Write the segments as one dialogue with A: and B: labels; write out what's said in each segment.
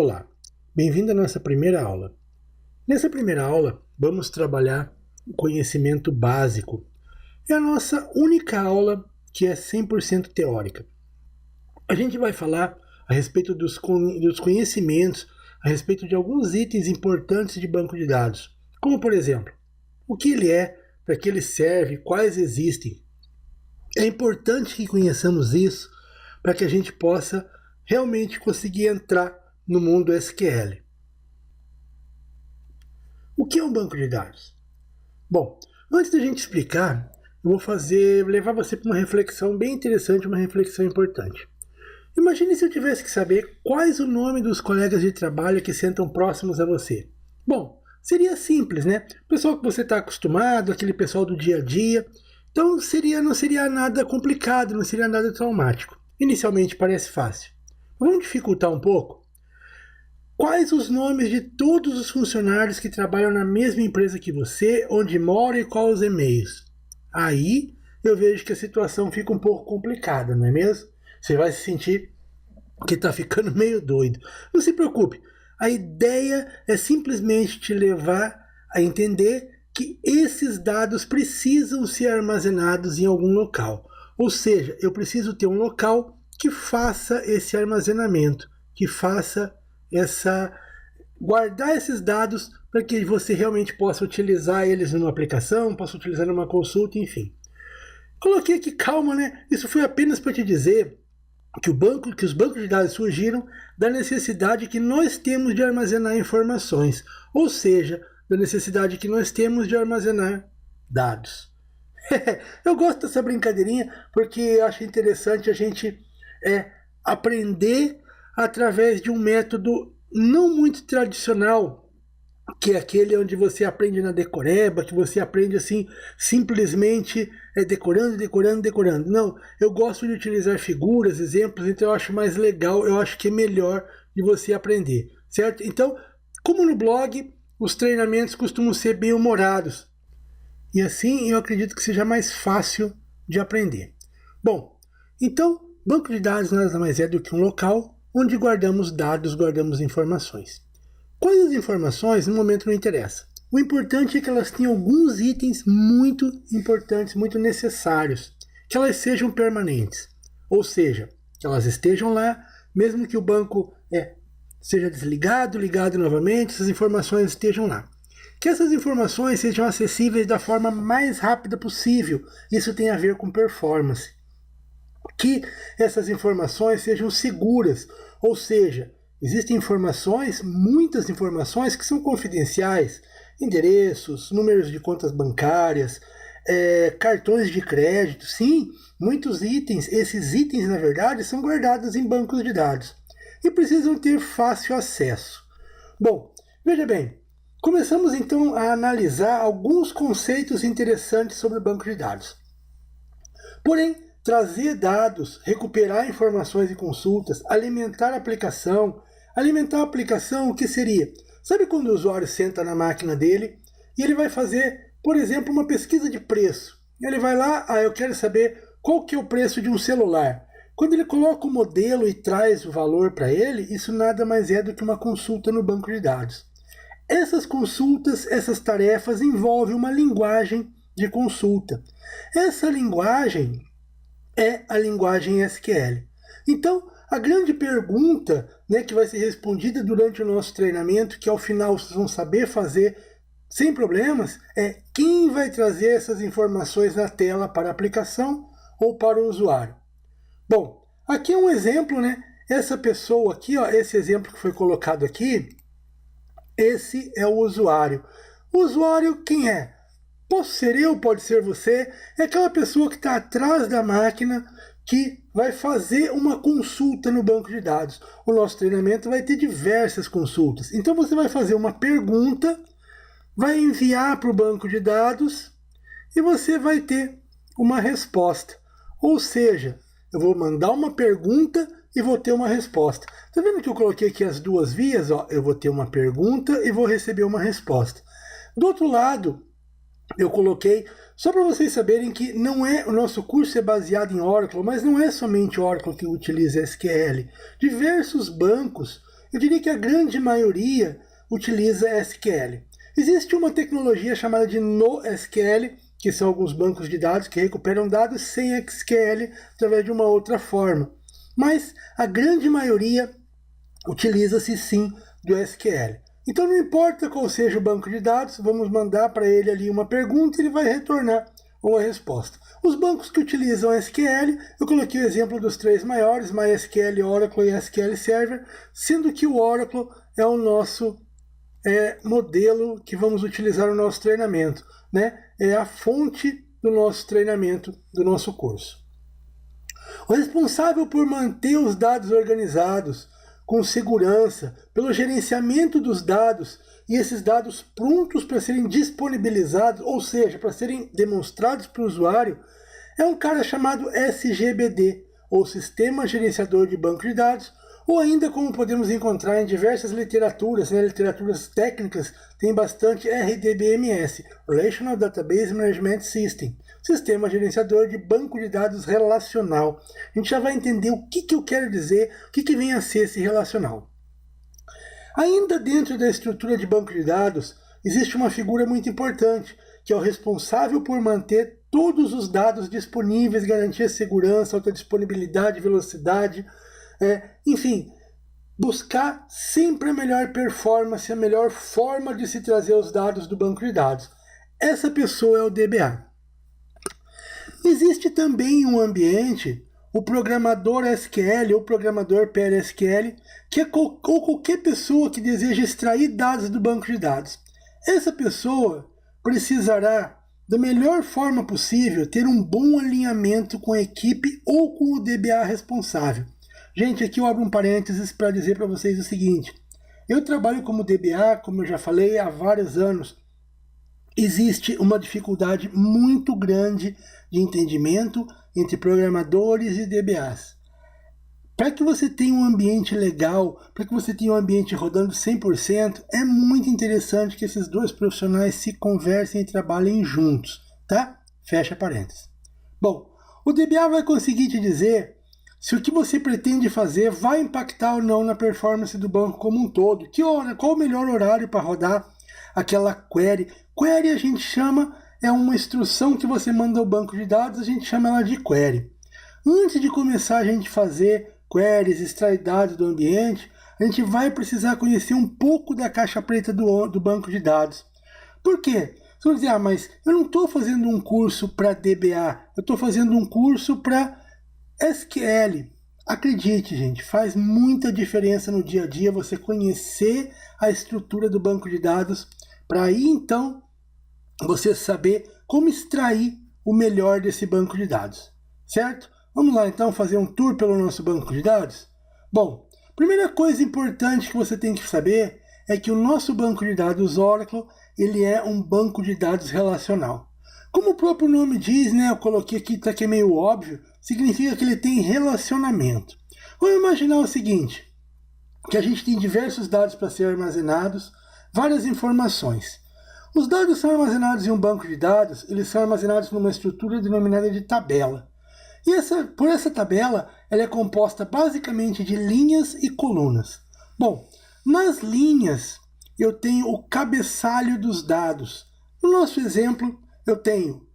A: Olá, bem-vindo à nossa primeira aula. Nessa primeira aula, vamos trabalhar o conhecimento básico. É a nossa única aula que é 100% teórica. A gente vai falar a respeito dos conhecimentos, a respeito de alguns itens importantes de banco de dados, como por exemplo, o que ele é, para que ele serve, quais existem. É importante que conheçamos isso para que a gente possa realmente conseguir entrar no mundo SQL. O que é um banco de dados? Bom, antes da gente explicar, eu vou levar você para uma reflexão bem interessante, uma reflexão importante. Imagine se eu tivesse que saber quais o nome dos colegas de trabalho que sentam próximos a você. Bom, seria simples, né? O pessoal que você está acostumado, aquele pessoal do dia a dia. Então não seria nada complicado, não seria nada traumático. Inicialmente parece fácil. Vamos dificultar um pouco? Quais os nomes de todos os funcionários que trabalham na mesma empresa que você, onde mora e quais os e-mails? Aí eu vejo que a situação fica um pouco complicada, não é mesmo? Você vai se sentir que está ficando meio doido. Não se preocupe, a ideia é simplesmente te levar a entender que esses dados precisam ser armazenados em algum local. Ou seja, eu preciso ter um local que faça esse armazenamento, que faça guardar esses dados para que você realmente possa utilizar eles numa aplicação, possa utilizar numa consulta, enfim. Coloquei aqui calma, né? Isso foi apenas para te dizer que os bancos de dados surgiram da necessidade que nós temos de armazenar informações, ou seja, da necessidade que nós temos de armazenar dados. Eu gosto dessa brincadeirinha porque eu acho interessante a gente aprender através de um método não muito tradicional, que é aquele onde você aprende na decoreba, que você aprende assim, simplesmente decorando. Não, eu gosto de utilizar figuras, exemplos, então eu acho mais legal, eu acho que é melhor de você aprender, certo? Então, como no blog, os treinamentos costumam ser bem humorados, e assim eu acredito que seja mais fácil de aprender. Bom, então, banco de dados nada mais é do que um local onde guardamos dados, guardamos informações. Quais as informações no momento não interessa. O importante é que elas tenham alguns itens muito importantes, muito necessários, que elas sejam permanentes, ou seja, que elas estejam lá, mesmo que o banco seja desligado, ligado novamente, essas informações estejam lá. Que essas informações sejam acessíveis da forma mais rápida possível, isso tem a ver com performance. Que essas informações sejam seguras, ou seja, existem informações, muitas informações que são confidenciais, endereços, números de contas bancárias, cartões de crédito, sim, muitos itens, esses itens na verdade são guardados em bancos de dados e precisam ter fácil acesso. Bom, veja bem, começamos então a analisar alguns conceitos interessantes sobre o banco de dados. Porém, trazer dados, recuperar informações e consultas, alimentar a aplicação, o que seria? Sabe quando o usuário senta na máquina dele e ele vai fazer, por exemplo, uma pesquisa de preço? Ele vai lá, eu quero saber qual que é o preço de um celular. Quando ele coloca o modelo e traz o valor para ele, isso nada mais é do que uma consulta no banco de dados. Essas consultas, essas tarefas envolvem uma linguagem de consulta. Essa linguagem é a linguagem SQL. Então, a grande pergunta que vai ser respondida durante o nosso treinamento, que ao final vocês vão saber fazer sem problemas, é quem vai trazer essas informações na tela para a aplicação ou para o usuário. Bom, aqui é um exemplo, Essa pessoa aqui, esse exemplo que foi colocado aqui, esse é o usuário. O usuário quem é? Posso ser eu, pode ser você, é aquela pessoa que está atrás da máquina que vai fazer uma consulta no banco de dados. O nosso treinamento vai ter diversas consultas. Então você vai fazer uma pergunta, vai enviar para o banco de dados e você vai ter uma resposta. Ou seja, eu vou mandar uma pergunta e vou ter uma resposta. Está vendo que eu coloquei aqui as duas vias? Eu vou ter uma pergunta e vou receber uma resposta. Do outro lado, eu coloquei, só para vocês saberem que o nosso curso é baseado em Oracle, mas não é somente Oracle que utiliza SQL. Diversos bancos Eu diria que a grande maioria utiliza SQL. Existe uma tecnologia chamada de NoSQL, que são alguns bancos de dados que recuperam dados sem SQL através de uma outra forma. Mas a grande maioria utiliza-se sim do SQL. Então não importa qual seja o banco de dados, vamos mandar para ele ali uma pergunta e ele vai retornar uma resposta. Os bancos que utilizam SQL, eu coloquei o exemplo dos 3 maiores, MySQL, Oracle e SQL Server, sendo que o Oracle é o nosso modelo que vamos utilizar no nosso treinamento, né? É a fonte do nosso treinamento, do nosso curso. O responsável por manter os dados organizados, com segurança, pelo gerenciamento dos dados e esses dados prontos para serem disponibilizados, ou seja, para serem demonstrados para o usuário, é um cara chamado SGBD, ou Sistema Gerenciador de Banco de Dados, ou ainda como podemos encontrar em diversas literaturas, né, literaturas técnicas, tem bastante RDBMS, Relational Database Management System, Sistema Gerenciador de Banco de Dados Relacional. A gente já vai entender o que eu quero dizer, o que vem a ser esse relacional. Ainda dentro da estrutura de banco de dados, existe uma figura muito importante, que é o responsável por manter todos os dados disponíveis, garantir segurança, alta disponibilidade, velocidade, enfim, buscar sempre a melhor performance, a melhor forma de se trazer os dados do banco de dados. Essa pessoa é o DBA. Existe também um ambiente, o programador SQL ou programador PLSQL, que é qualquer pessoa que deseja extrair dados do banco de dados. Essa pessoa precisará, da melhor forma possível, ter um bom alinhamento com a equipe ou com o DBA responsável. Gente, aqui eu abro um parênteses para dizer para vocês o seguinte. Eu trabalho como DBA, como eu já falei, há vários anos. Existe uma dificuldade muito grande de entendimento entre programadores e DBAs. Para que você tenha um ambiente legal, para que você tenha um ambiente rodando 100%, é muito interessante que esses dois profissionais se conversem e trabalhem juntos, tá? Fecha parênteses. Bom, o DBA vai conseguir te dizer se o que você pretende fazer vai impactar ou não na performance do banco como um todo. Qual o melhor horário para rodar aquela query? Query a gente chama, é uma instrução que você manda ao banco de dados, a gente chama ela de query. Antes de começar a gente fazer queries, extrair dados do ambiente, a gente vai precisar conhecer um pouco da caixa preta do banco de dados. Por quê? Você vai dizer, mas eu não estou fazendo um curso para DBA, eu estou fazendo um curso para SQL. Acredite, gente, faz muita diferença no dia a dia você conhecer a estrutura do banco de dados, para aí então você saber como extrair o melhor desse banco de dados, certo? Vamos lá então fazer um tour pelo nosso banco de dados? Bom, primeira coisa importante que você tem que saber é que o nosso banco de dados Oracle, ele é um banco de dados relacional. Como o próprio nome diz, né, eu coloquei aqui, tá que é meio óbvio, significa que ele tem relacionamento. Vamos imaginar o seguinte, que a gente tem diversos dados para ser armazenados, várias informações. Os dados são armazenados em um banco de dados, eles são armazenados numa estrutura denominada de tabela. E por essa tabela, ela é composta basicamente de linhas e colunas. Bom, nas linhas eu tenho o cabeçalho dos dados. No nosso exemplo, eu tenho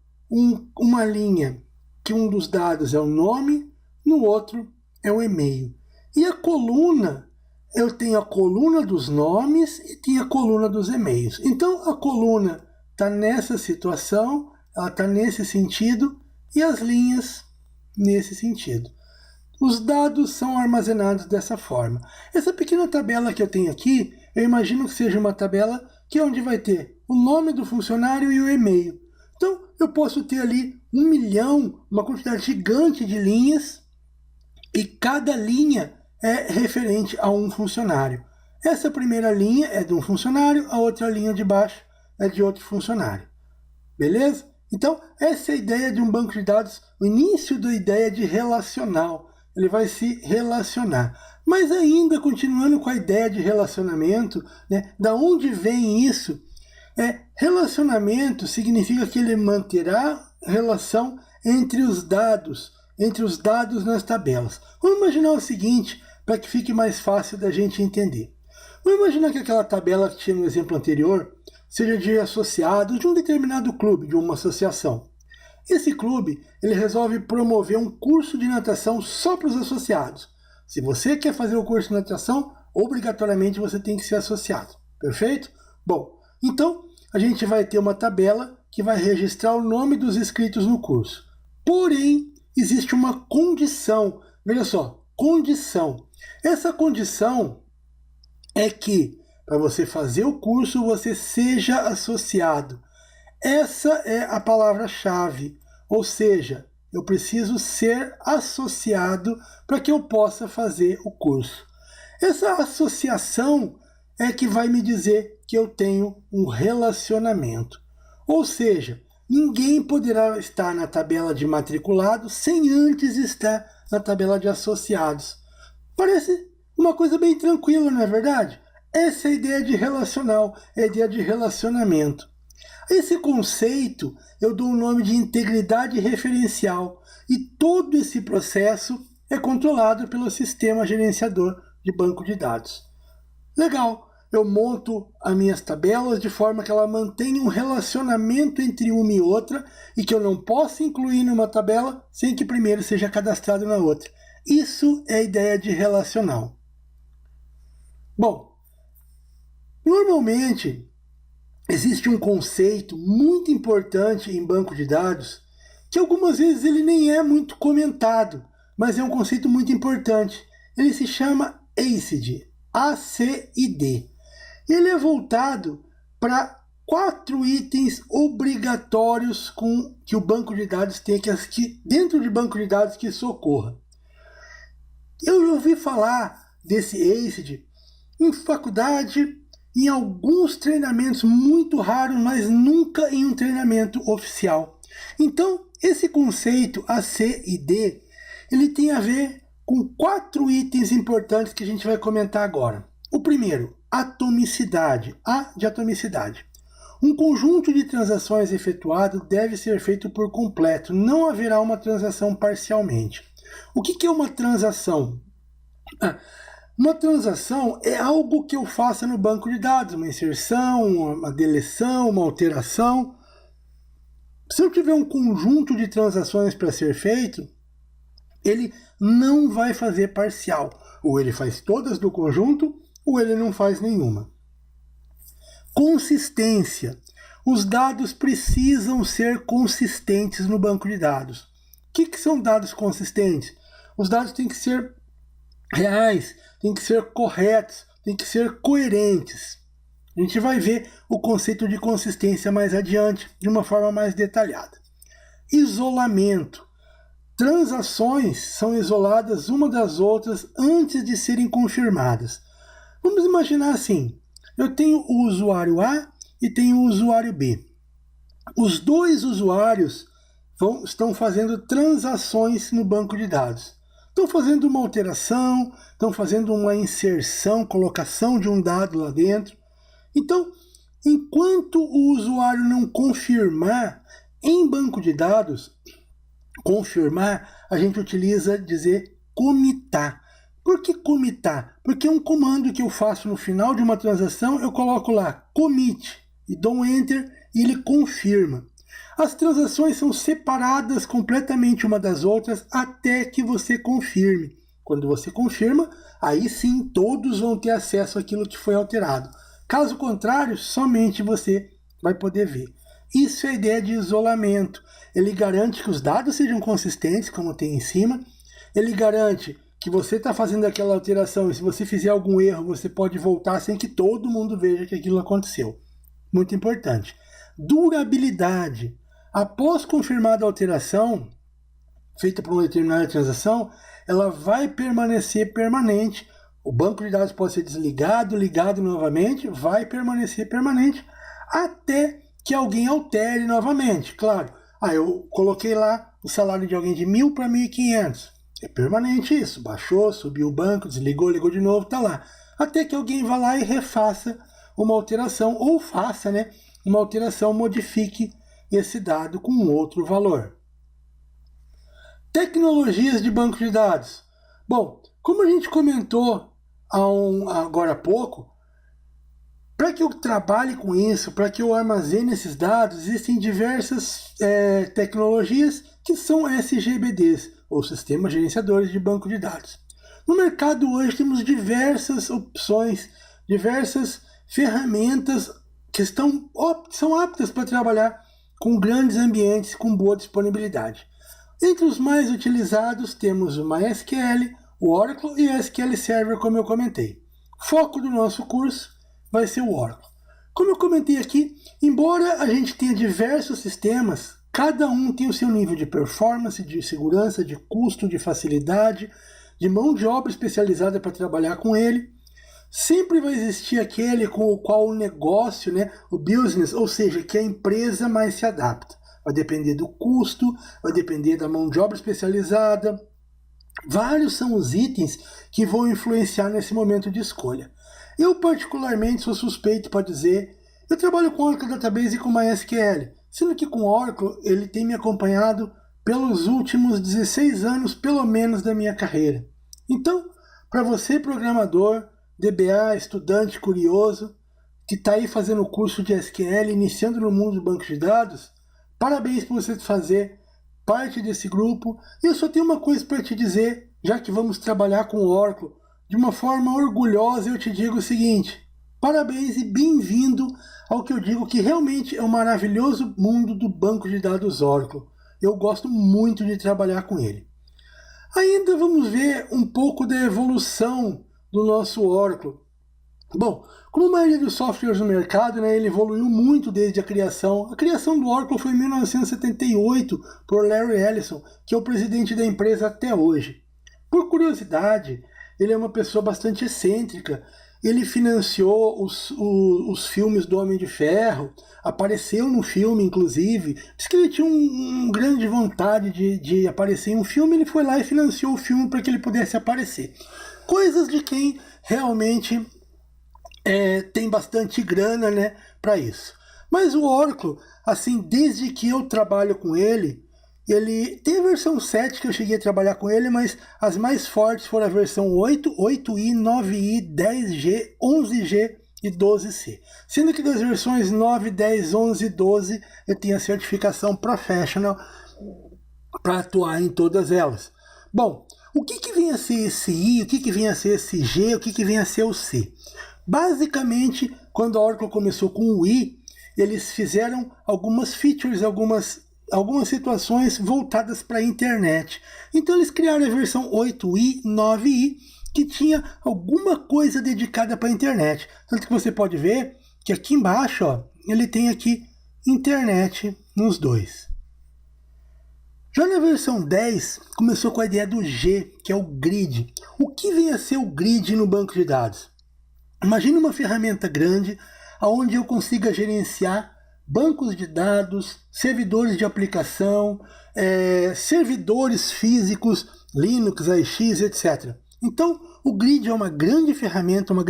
A: uma linha que um dos dados é o nome, no outro é o e-mail. E a coluna, eu tenho a coluna dos nomes e tenho a coluna dos e-mails. Então a coluna está nessa situação, ela está nesse sentido, e as linhas nesse sentido. Os dados são armazenados dessa forma. Essa pequena tabela que eu tenho aqui, eu imagino que seja uma tabela que é onde vai ter o nome do funcionário e o e-mail. Então, eu posso ter ali 1 milhão, uma quantidade gigante de linhas, e cada linha é referente a um funcionário. Essa primeira linha é de um funcionário, a outra linha de baixo é de outro funcionário. Beleza? Então, essa é a ideia de um banco de dados, o início da ideia de relacional. Ele vai se relacionar. Mas ainda continuando com a ideia de relacionamento, né, da onde vem isso? Relacionamento significa que ele manterá relação entre os dados nas tabelas. Vamos imaginar o seguinte, para que fique mais fácil da gente entender. Vamos imaginar que aquela tabela que tinha no exemplo anterior seja de associados de um determinado clube, de uma associação. Esse clube ele resolve promover um curso de natação só para os associados. Se você quer fazer o curso de natação, obrigatoriamente você tem que ser associado. Perfeito? Bom, então a gente vai ter uma tabela que vai registrar o nome dos inscritos no curso. Porém, existe uma condição. Veja só, condição. Essa condição é que, para você fazer o curso, você seja associado. Essa é a palavra-chave. Ou seja, eu preciso ser associado para que eu possa fazer o curso. Essa associação é que vai me dizer que eu tenho um relacionamento. Ou seja, ninguém poderá estar na tabela de matriculados sem antes estar na tabela de associados. Parece uma coisa bem tranquila, não é verdade? Essa é a ideia de relacional, é a ideia de relacionamento. Esse conceito eu dou o nome de integridade referencial e todo esse processo é controlado pelo sistema gerenciador de banco de dados. Legal, eu monto as minhas tabelas de forma que ela mantenha um relacionamento entre uma e outra e que eu não possa incluir numa tabela sem que primeiro seja cadastrado na outra. Isso é a ideia de relacional. Bom, normalmente existe um conceito muito importante em banco de dados que algumas vezes ele nem é muito comentado, mas é um conceito muito importante. Ele se chama ACID, A-C-I-D. Ele é voltado para 4 itens obrigatórios que o banco de dados tem que dentro de banco de dados que isso ocorra. Eu já ouvi falar desse ACID em faculdade, em alguns treinamentos muito raros, mas nunca em um treinamento oficial. Então, esse conceito ACID, ele tem a ver com 4 itens importantes que a gente vai comentar agora. O primeiro, atomicidade. A de atomicidade. Um conjunto de transações efetuado deve ser feito por completo. Não haverá uma transação parcialmente. O que é uma transação? Uma transação é algo que eu faça no banco de dados, uma inserção, uma deleção, uma alteração. Se eu tiver um conjunto de transações para ser feito, ele não vai fazer parcial. Ou ele faz todas do conjunto, ou ele não faz nenhuma. Consistência. Os dados precisam ser consistentes no banco de dados. O que são dados consistentes? Os dados têm que ser reais, têm que ser corretos, têm que ser coerentes. A gente vai ver o conceito de consistência mais adiante, de uma forma mais detalhada. Isolamento. Transações são isoladas uma das outras antes de serem confirmadas. Vamos imaginar assim, eu tenho o usuário A e tenho o usuário B. Os dois usuários estão fazendo transações no banco de dados. Estão fazendo uma alteração, estão fazendo uma inserção, colocação de um dado lá dentro. Então, enquanto o usuário não confirmar em banco de dados, confirmar, a gente utiliza dizer comitar. Por que comitar? Porque é um comando que eu faço no final de uma transação, eu coloco lá commit e dou um enter e ele confirma. As transações são separadas completamente uma das outras até que você confirme. Quando você confirma, aí sim todos vão ter acesso àquilo que foi alterado. Caso contrário, somente você vai poder ver. Isso é a ideia de isolamento. Ele garante que os dados sejam consistentes, como tem em cima. Ele garante que você está fazendo aquela alteração e se você fizer algum erro, você pode voltar sem que todo mundo veja que aquilo aconteceu. Muito importante. Durabilidade. Após confirmada a alteração feita por uma determinada transação, ela vai permanecer permanente. O banco de dados pode ser desligado, ligado novamente, vai permanecer permanente até que alguém altere novamente. Claro, eu coloquei lá o salário de alguém de 1.000 para 1.500. É permanente isso. Baixou, subiu o banco, desligou, ligou de novo, está lá. Até que alguém vá lá e refaça uma alteração, ou faça uma alteração, modifique esse dado com outro valor. Tecnologias de banco de dados. Bom, Como a gente comentou agora há pouco, para que eu trabalhe com isso, para que eu armazene esses dados, existem diversas tecnologias que são SGBDs, ou Sistemas Gerenciadores de Banco de Dados. No mercado hoje temos diversas opções, diversas ferramentas que são aptas para trabalhar com grandes ambientes com boa disponibilidade. Entre os mais utilizados temos o MySQL, o Oracle e o SQL Server, como eu comentei. Foco do nosso curso vai ser o Oracle. Como eu comentei aqui, embora a gente tenha diversos sistemas, cada um tem o seu nível de performance, de segurança, de custo, de facilidade, de mão de obra especializada para trabalhar com ele. Sempre vai existir aquele com o qual o negócio, o business, ou seja, que a empresa mais se adapta. Vai depender do custo, vai depender da mão de obra especializada. Vários são os itens que vão influenciar nesse momento de escolha. Eu particularmente sou suspeito para dizer, eu trabalho com Oracle Database e com MySQL, sendo que com Oracle ele tem me acompanhado pelos últimos 16 anos, pelo menos, da minha carreira. Então, para você programador, DBA, estudante curioso, que está aí fazendo o curso de SQL, iniciando no mundo do banco de dados, parabéns por você fazer parte desse grupo. E eu só tenho uma coisa para te dizer, já que vamos trabalhar com o Oracle, de uma forma orgulhosa eu te digo o seguinte: parabéns e bem-vindo ao que eu digo que realmente é um maravilhoso mundo do banco de dados Oracle. Eu gosto muito de trabalhar com ele. Ainda vamos ver um pouco da evolução do nosso Oracle. Bom, como a maioria dos softwares no mercado, ele evoluiu muito desde a criação. A criação do Oracle foi em 1978 por Larry Ellison, que é o presidente da empresa até hoje. Por curiosidade, ele é uma pessoa bastante excêntrica. Ele financiou os filmes do Homem de Ferro, apareceu no filme, inclusive. Diz que ele tinha uma grande vontade de aparecer em um filme, ele foi lá e financiou o filme para que ele pudesse aparecer. Coisas de quem realmente tem bastante grana, para isso. Mas o Oracle, assim, desde que eu trabalho com ele tem a versão 7 que eu cheguei a trabalhar com ele, mas as mais fortes foram a versão 8, 8i, 9i, 10G, 11G e 12C. Sendo que das versões 9, 10, 11 e 12 eu tenho a certificação Professional para atuar em todas elas. Bom, o que vem a ser esse I, o que vem a ser esse G, o que vem a ser o C? Basicamente, quando a Oracle começou com o I, eles fizeram algumas features, algumas situações voltadas para a internet. Então eles criaram a versão 8i, 9i, que tinha alguma coisa dedicada para a internet. Tanto que você pode ver que aqui embaixo, ele tem aqui internet nos dois. Já na versão 10, começou com a ideia do G, que é o grid. O que vem a ser o grid no banco de dados? Imagine uma ferramenta grande, onde eu consiga gerenciar bancos de dados, servidores de aplicação, servidores físicos, Linux, AIX, etc. Então, o grid é uma grande ferramenta, uma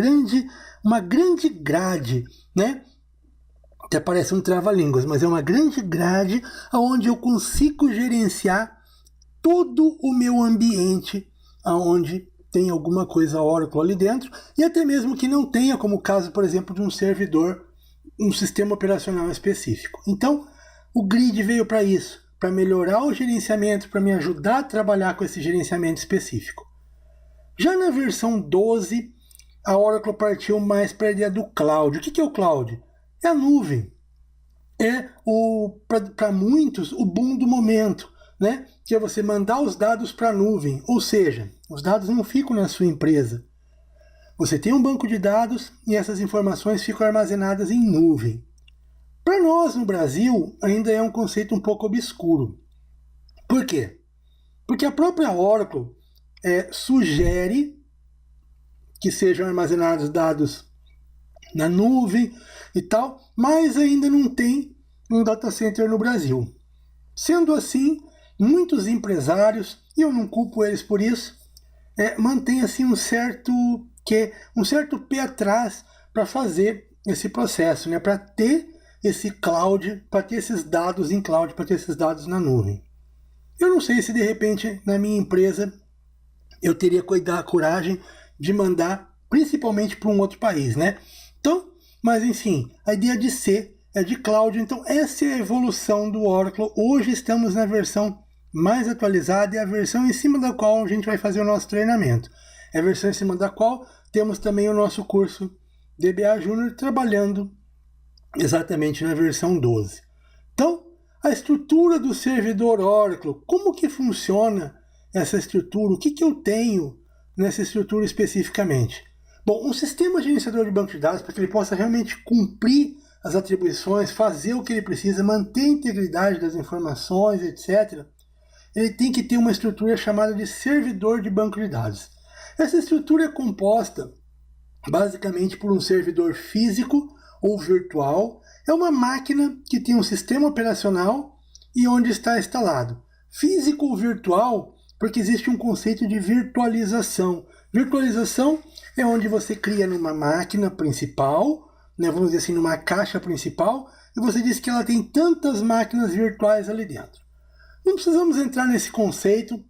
A: grande grade, Até parece um trava-línguas, mas é uma grande grade onde eu consigo gerenciar todo o meu ambiente, onde tem alguma coisa Oracle ali dentro, e até mesmo que não tenha, como o caso, por exemplo, de um servidor, um sistema operacional específico. Então, o grid veio para isso, para melhorar o gerenciamento, para me ajudar a trabalhar com esse gerenciamento específico. Já na versão 12, a Oracle partiu mais para a ideia do cloud. O que é o cloud? É a nuvem. É, para muitos, o boom do momento, que é você mandar os dados para a nuvem, ou seja, os dados não ficam na sua empresa. Você tem um banco de dados e essas informações ficam armazenadas em nuvem. Para nós no Brasil, ainda é um conceito um pouco obscuro. Por quê? Porque a própria Oracle sugere que sejam armazenados dados na nuvem e tal, mas ainda não tem um data center no Brasil. Sendo assim, muitos empresários, e eu não culpo eles por isso, mantêm assim um certo pé atrás para fazer esse processo, para ter esse cloud, para ter esses dados em cloud, para ter esses dados na nuvem. Eu não sei se de repente na minha empresa eu teria que dar a coragem de mandar principalmente para um outro país, né? Então, mas enfim, a ideia de C é de cloud, então essa é a evolução do Oracle. Hoje estamos na versão mais atualizada e a versão em cima da qual a gente vai fazer o nosso treinamento. É a versão em cima da qual temos também o nosso curso DBA Júnior trabalhando exatamente na versão 12. Então, a estrutura do servidor Oracle, como que funciona essa estrutura? O que eu tenho nessa estrutura especificamente? Bom, um sistema gerenciador de banco de dados, para que ele possa realmente cumprir as atribuições, fazer o que ele precisa, manter a integridade das informações, etc., ele tem que ter uma estrutura chamada de servidor de banco de dados. Essa estrutura é composta basicamente por um servidor físico ou virtual. É uma máquina que tem um sistema operacional e onde está instalado. Físico ou virtual, porque existe um conceito de virtualização. Virtualização é onde você cria numa máquina principal, né, vamos dizer assim, numa caixa principal, e você diz que ela tem tantas máquinas virtuais ali dentro. Não precisamos entrar nesse conceito,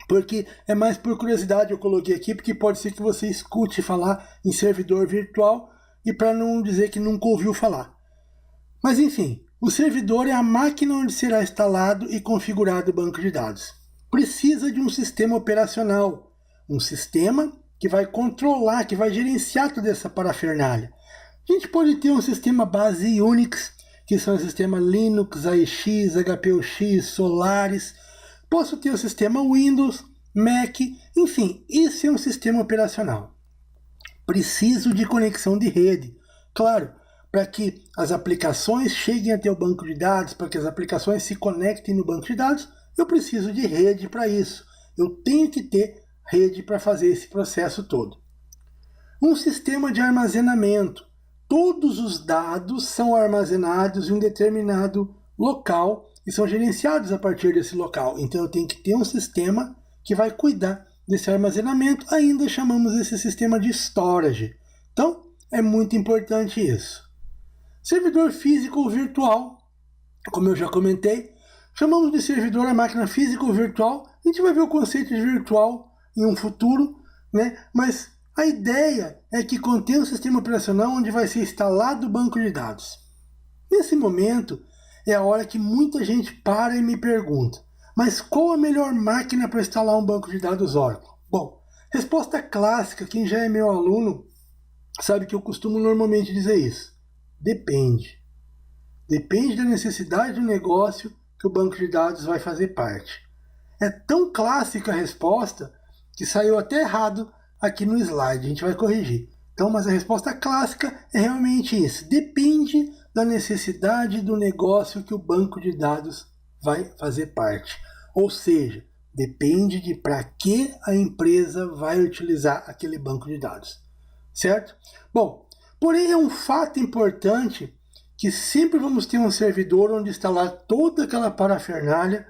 A: porque é mais por curiosidade eu coloquei aqui, porque pode ser que você escute falar em servidor virtual e para não dizer que nunca ouviu falar. Mas enfim, o servidor é a máquina onde será instalado e configurado o banco de dados. Precisa de um sistema operacional, um sistema que vai controlar, que vai gerenciar toda essa parafernália. A gente pode ter um sistema base Unix, que são o sistema Linux, AIX, HPUX, Solaris. Posso ter o sistema Windows, Mac, enfim, esse é um sistema operacional. Preciso de conexão de rede, claro, para que as aplicações cheguem até o banco de dados, para que as aplicações se conectem no banco de dados, eu preciso de rede para isso. Eu tenho que ter rede para fazer esse processo todo. Um sistema de armazenamento. Todos os dados são armazenados em um determinado local e são gerenciados a partir desse local. Então eu tenho que ter um sistema que vai cuidar desse armazenamento. Ainda chamamos esse sistema de storage. Então é muito importante isso. Servidor físico ou virtual, como eu já comentei, chamamos de servidor a máquina física ou virtual. A gente vai ver o conceito de virtual em um futuro, né? Mas a ideia é que contém um sistema operacional onde vai ser instalado o banco de dados. Nesse momento, é a hora que muita gente para e me pergunta, mas qual a melhor máquina para instalar um banco de dados Oracle? Bom, resposta clássica, quem já é meu aluno sabe que eu costumo normalmente dizer isso. Depende. Depende da necessidade do negócio que o banco de dados vai fazer parte. É tão clássica a resposta que saiu até errado aqui no slide, a gente vai corrigir. Então, mas a resposta clássica é realmente isso. Depende da necessidade do negócio que o banco de dados vai fazer parte. Ou seja, depende de para que a empresa vai utilizar aquele banco de dados. Certo? Bom, porém é um fato importante que sempre vamos ter um servidor onde instalar toda aquela parafernália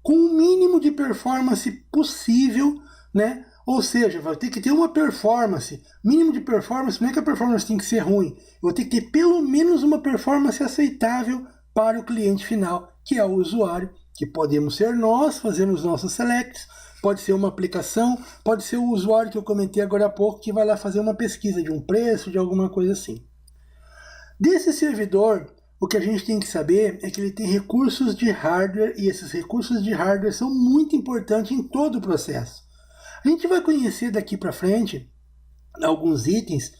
A: com o mínimo de performance possível, né? Ou seja, vai ter que ter uma performance, mínimo de performance, não é que a performance tem que ser ruim, eu vou ter que ter pelo menos uma performance aceitável para o cliente final, que é o usuário, que podemos ser nós fazendo os nossos selects, pode ser uma aplicação, pode ser o usuário que eu comentei agora há pouco, que vai lá fazer uma pesquisa de um preço, de alguma coisa assim. Desse servidor, o que a gente tem que saber é que ele tem recursos de hardware, e esses recursos de hardware são muito importantes em todo o processo. A gente vai conhecer daqui para frente alguns itens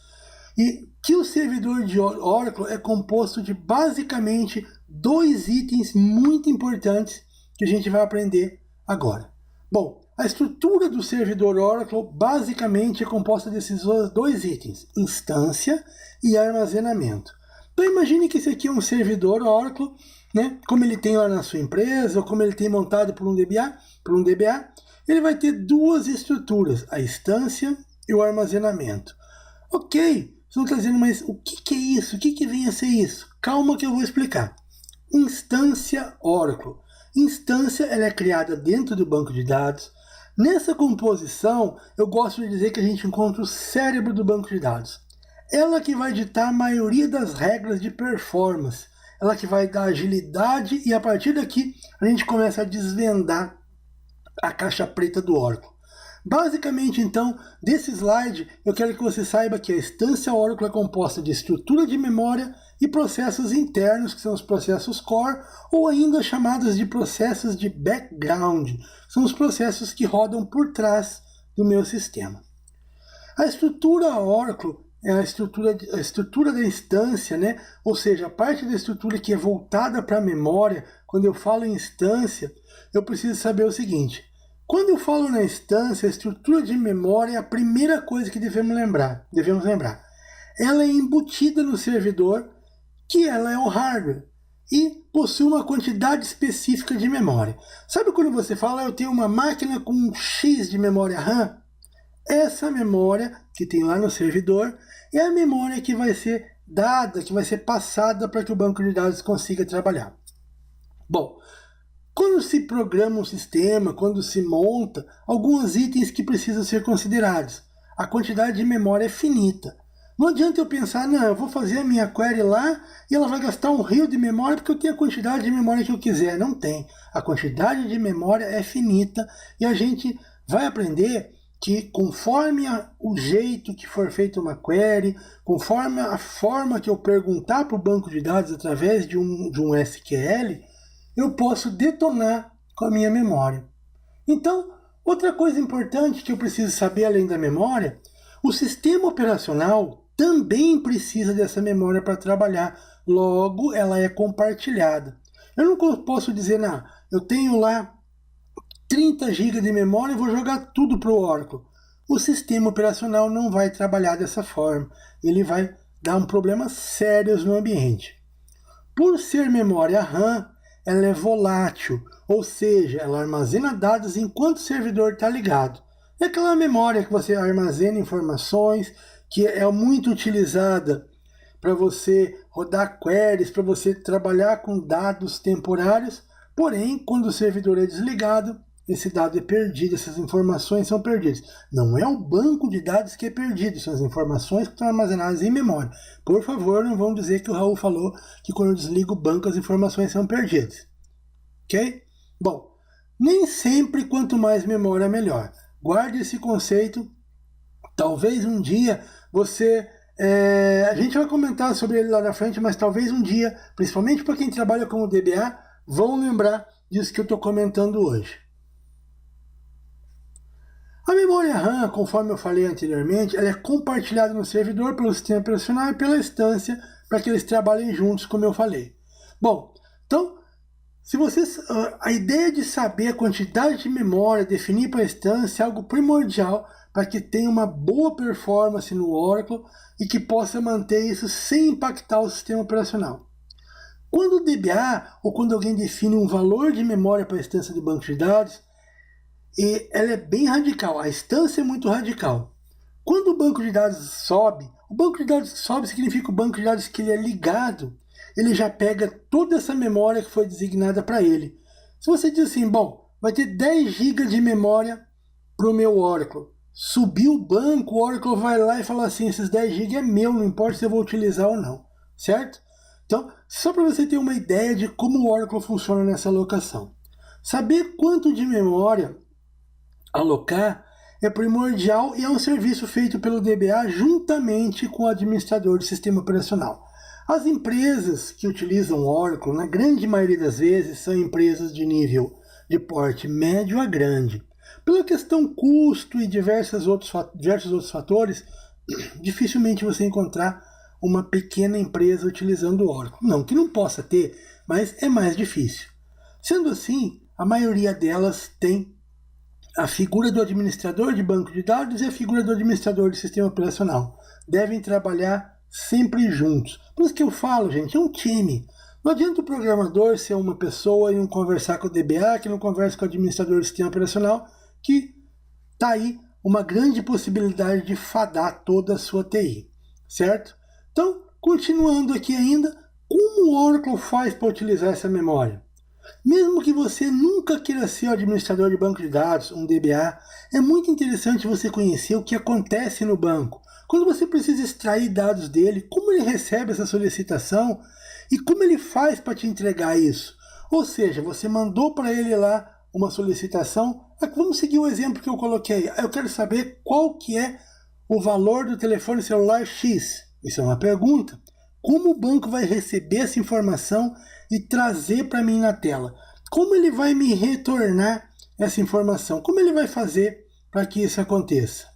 A: e que o servidor de Oracle é composto de basicamente 2 itens muito importantes que a gente vai aprender agora. Bom, a estrutura do servidor Oracle basicamente é composta desses 2 itens, instância e armazenamento. Então imagine que esse aqui é um servidor Oracle, né, como ele tem lá na sua empresa ou como ele tem montado por um DBA, ele vai ter 2 estruturas, a instância e o armazenamento. Ok, vocês estão dizendo, mas o que é isso? O que vem a ser isso? Calma que eu vou explicar. Instância Oracle. Instância ela é criada dentro do banco de dados. Nessa composição, eu gosto de dizer que a gente encontra o cérebro do banco de dados. Ela que vai ditar a maioria das regras de performance. Ela que vai dar agilidade e a partir daqui a gente começa a desvendar a caixa preta do Oracle. Basicamente, então, desse slide, eu quero que você saiba que a instância Oracle é composta de estrutura de memória e processos internos, que são os processos core, ou ainda chamados de processos de background, são os processos que rodam por trás do meu sistema. A estrutura Oracle é a estrutura da instância, né? Ou seja, a parte da estrutura que é voltada para a memória. Quando eu falo em instância, eu preciso saber o seguinte: quando eu falo na instância, a estrutura de memória é a primeira coisa que devemos lembrar. Ela é embutida no servidor, que ela é o hardware, e possui uma quantidade específica de memória. Sabe quando você fala, eu tenho uma máquina com X de memória RAM? Essa memória que tem lá no servidor é a memória que vai ser dada, que vai ser passada para que o banco de dados consiga trabalhar. Bom, quando se programa um sistema, quando se monta, alguns itens que precisam ser considerados. A quantidade de memória é finita. Não adianta eu pensar, não, eu vou fazer a minha query lá e ela vai gastar um rio de memória porque eu tenho a quantidade de memória que eu quiser. Não tem. A quantidade de memória é finita e a gente vai aprender que conforme o jeito que for feita uma query, conforme a forma que eu perguntar para o banco de dados através de um SQL, eu posso detonar com a minha memória. Então, outra coisa importante que eu preciso saber além da memória, o sistema operacional também precisa dessa memória para trabalhar, logo ela é compartilhada. Eu não posso dizer, não, eu tenho lá 30 GB de memória e vou jogar tudo para o Oracle. O sistema operacional não vai trabalhar dessa forma. Ele vai dar um problema sério no ambiente. Por ser memória RAM, ela é volátil, ou seja, ela armazena dados enquanto o servidor está ligado. É aquela memória que você armazena informações, que é muito utilizada para você rodar queries, para você trabalhar com dados temporários. Porém, quando o servidor é desligado, esse dado é perdido, essas informações são perdidas. Não é o banco de dados que é perdido, são as informações que estão armazenadas em memória. Por favor, não vão dizer que o Raul falou que quando eu desligo o banco as informações são perdidas. Ok? Bom, nem sempre quanto mais memória melhor. Guarde esse conceito. Talvez um dia você... a gente vai comentar sobre ele lá na frente, mas talvez um dia, principalmente para quem trabalha como DBA, vão lembrar disso que eu estou comentando hoje. A memória RAM, conforme eu falei anteriormente, ela é compartilhada no servidor pelo sistema operacional e pela instância para que eles trabalhem juntos, como eu falei. Bom, então, a ideia de saber a quantidade de memória, definir para a instância é algo primordial para que tenha uma boa performance no Oracle e que possa manter isso sem impactar o sistema operacional. Quando o DBA ou quando alguém define um valor de memória para a instância do banco de dados, ela é bem radical, a instância é muito radical. Quando o banco de dados sobe, o banco de dados sobe significa o banco de dados que ele é ligado, ele já pega toda essa memória que foi designada para ele. Se você diz assim, bom, vai ter 10 GB de memória para o meu Oracle, subiu o banco, o Oracle vai lá e fala assim, esses 10 GB é meu, não importa se eu vou utilizar ou não, certo? Então, só para você ter uma ideia de como o Oracle funciona nessa alocação. Saber quanto de memória alocar é primordial e é um serviço feito pelo DBA juntamente com o administrador do sistema operacional. As empresas que utilizam o Oracle, na grande maioria das vezes, são empresas de nível de porte médio a grande. Pela questão custo e diversos outros fatores, dificilmente você encontrar uma pequena empresa utilizando o Oracle. Não que não possa ter, mas é mais difícil. Sendo assim, a maioria delas tem a figura do administrador de banco de dados e a figura do administrador de sistema operacional. Devem trabalhar sempre juntos. Por isso que eu falo, gente, é um time. Não adianta o programador ser uma pessoa e não conversar com o DBA, que não conversa com o administrador de sistema operacional, que está aí uma grande possibilidade de fadar toda a sua TI. Certo? Então, continuando aqui ainda, como o Oracle faz para utilizar essa memória? Mesmo que você nunca queira ser o administrador de banco de dados, um DBA, é muito interessante você conhecer o que acontece no banco. Quando você precisa extrair dados dele, como ele recebe essa solicitação e como ele faz para te entregar isso. Ou seja, você mandou para ele lá uma solicitação. Vamos seguir o exemplo que eu coloquei. Eu quero saber qual que é o valor do telefone celular X. Isso é uma pergunta. Como o banco vai receber essa informação e trazer para mim na tela? Como ele vai me retornar essa informação? Como ele vai fazer para que isso aconteça?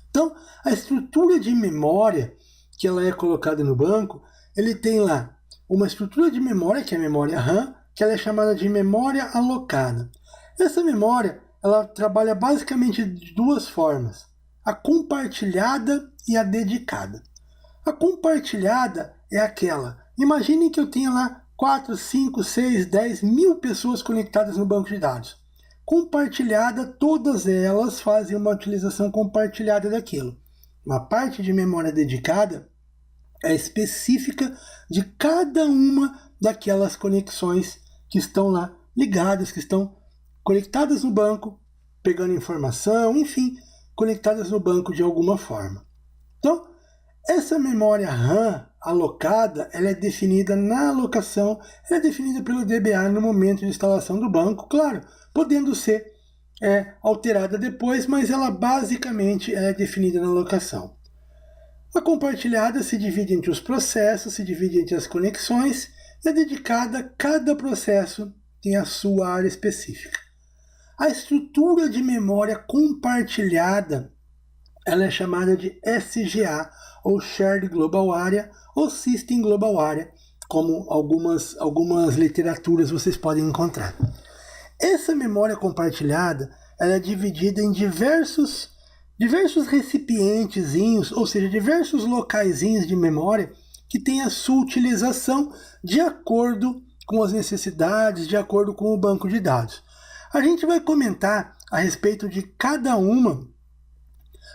A: Então, a estrutura de memória que ela é colocada no banco, ele tem lá uma estrutura de memória, que é a memória RAM, que ela é chamada de memória alocada. Essa memória, ela trabalha basicamente de duas formas: a compartilhada e a dedicada. A compartilhada é aquela, imaginem que eu tenha lá 4, 5, 6, 10 mil pessoas conectadas no banco de dados. Compartilhada, todas elas fazem uma utilização compartilhada daquilo. Uma parte de memória dedicada é específica de cada uma daquelas conexões que estão lá ligadas, que estão conectadas no banco, pegando informação, enfim, conectadas no banco de alguma forma. Então, essa memória RAM alocada, ela é definida na alocação, ela é definida pelo DBA no momento de instalação do banco, claro, podendo ser alterada depois, mas ela basicamente é definida na alocação. A compartilhada se divide entre os processos, se divide entre as conexões, e a dedicada, cada processo tem a sua área específica. A estrutura de memória compartilhada, ela é chamada de SGA, ou Shared Global Area, ou System Global Area, como algumas literaturas vocês podem encontrar. Essa memória compartilhada, ela é dividida em diversos recipientezinhos, ou seja, diversos locaizinhos de memória que tem a sua utilização de acordo com as necessidades, de acordo com o banco de dados. A gente vai comentar a respeito de cada uma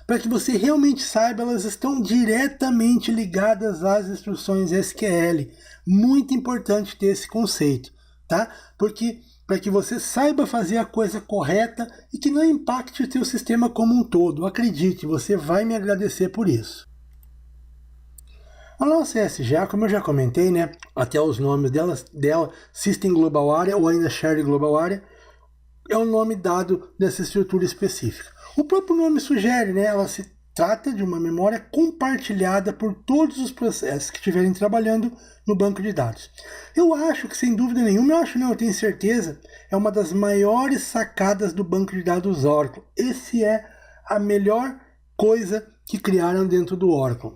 A: para que você realmente saiba, elas estão diretamente ligadas às instruções SQL. Muito importante ter esse conceito, tá? Porque para que você saiba fazer a coisa correta e que não impacte o seu sistema como um todo. Acredite, você vai me agradecer por isso. A nossa SGA, como eu já comentei, né, até os nomes dela, System Global Area ou ainda Shared Global Area, é o nome dado dessa estrutura específica. O próprio nome sugere, né, ela se trata de uma memória compartilhada por todos os processos que estiverem trabalhando no banco de dados. Eu acho que, sem dúvida nenhuma, eu tenho certeza, é uma das maiores sacadas do banco de dados Oracle. Esse é a melhor coisa que criaram dentro do Oracle.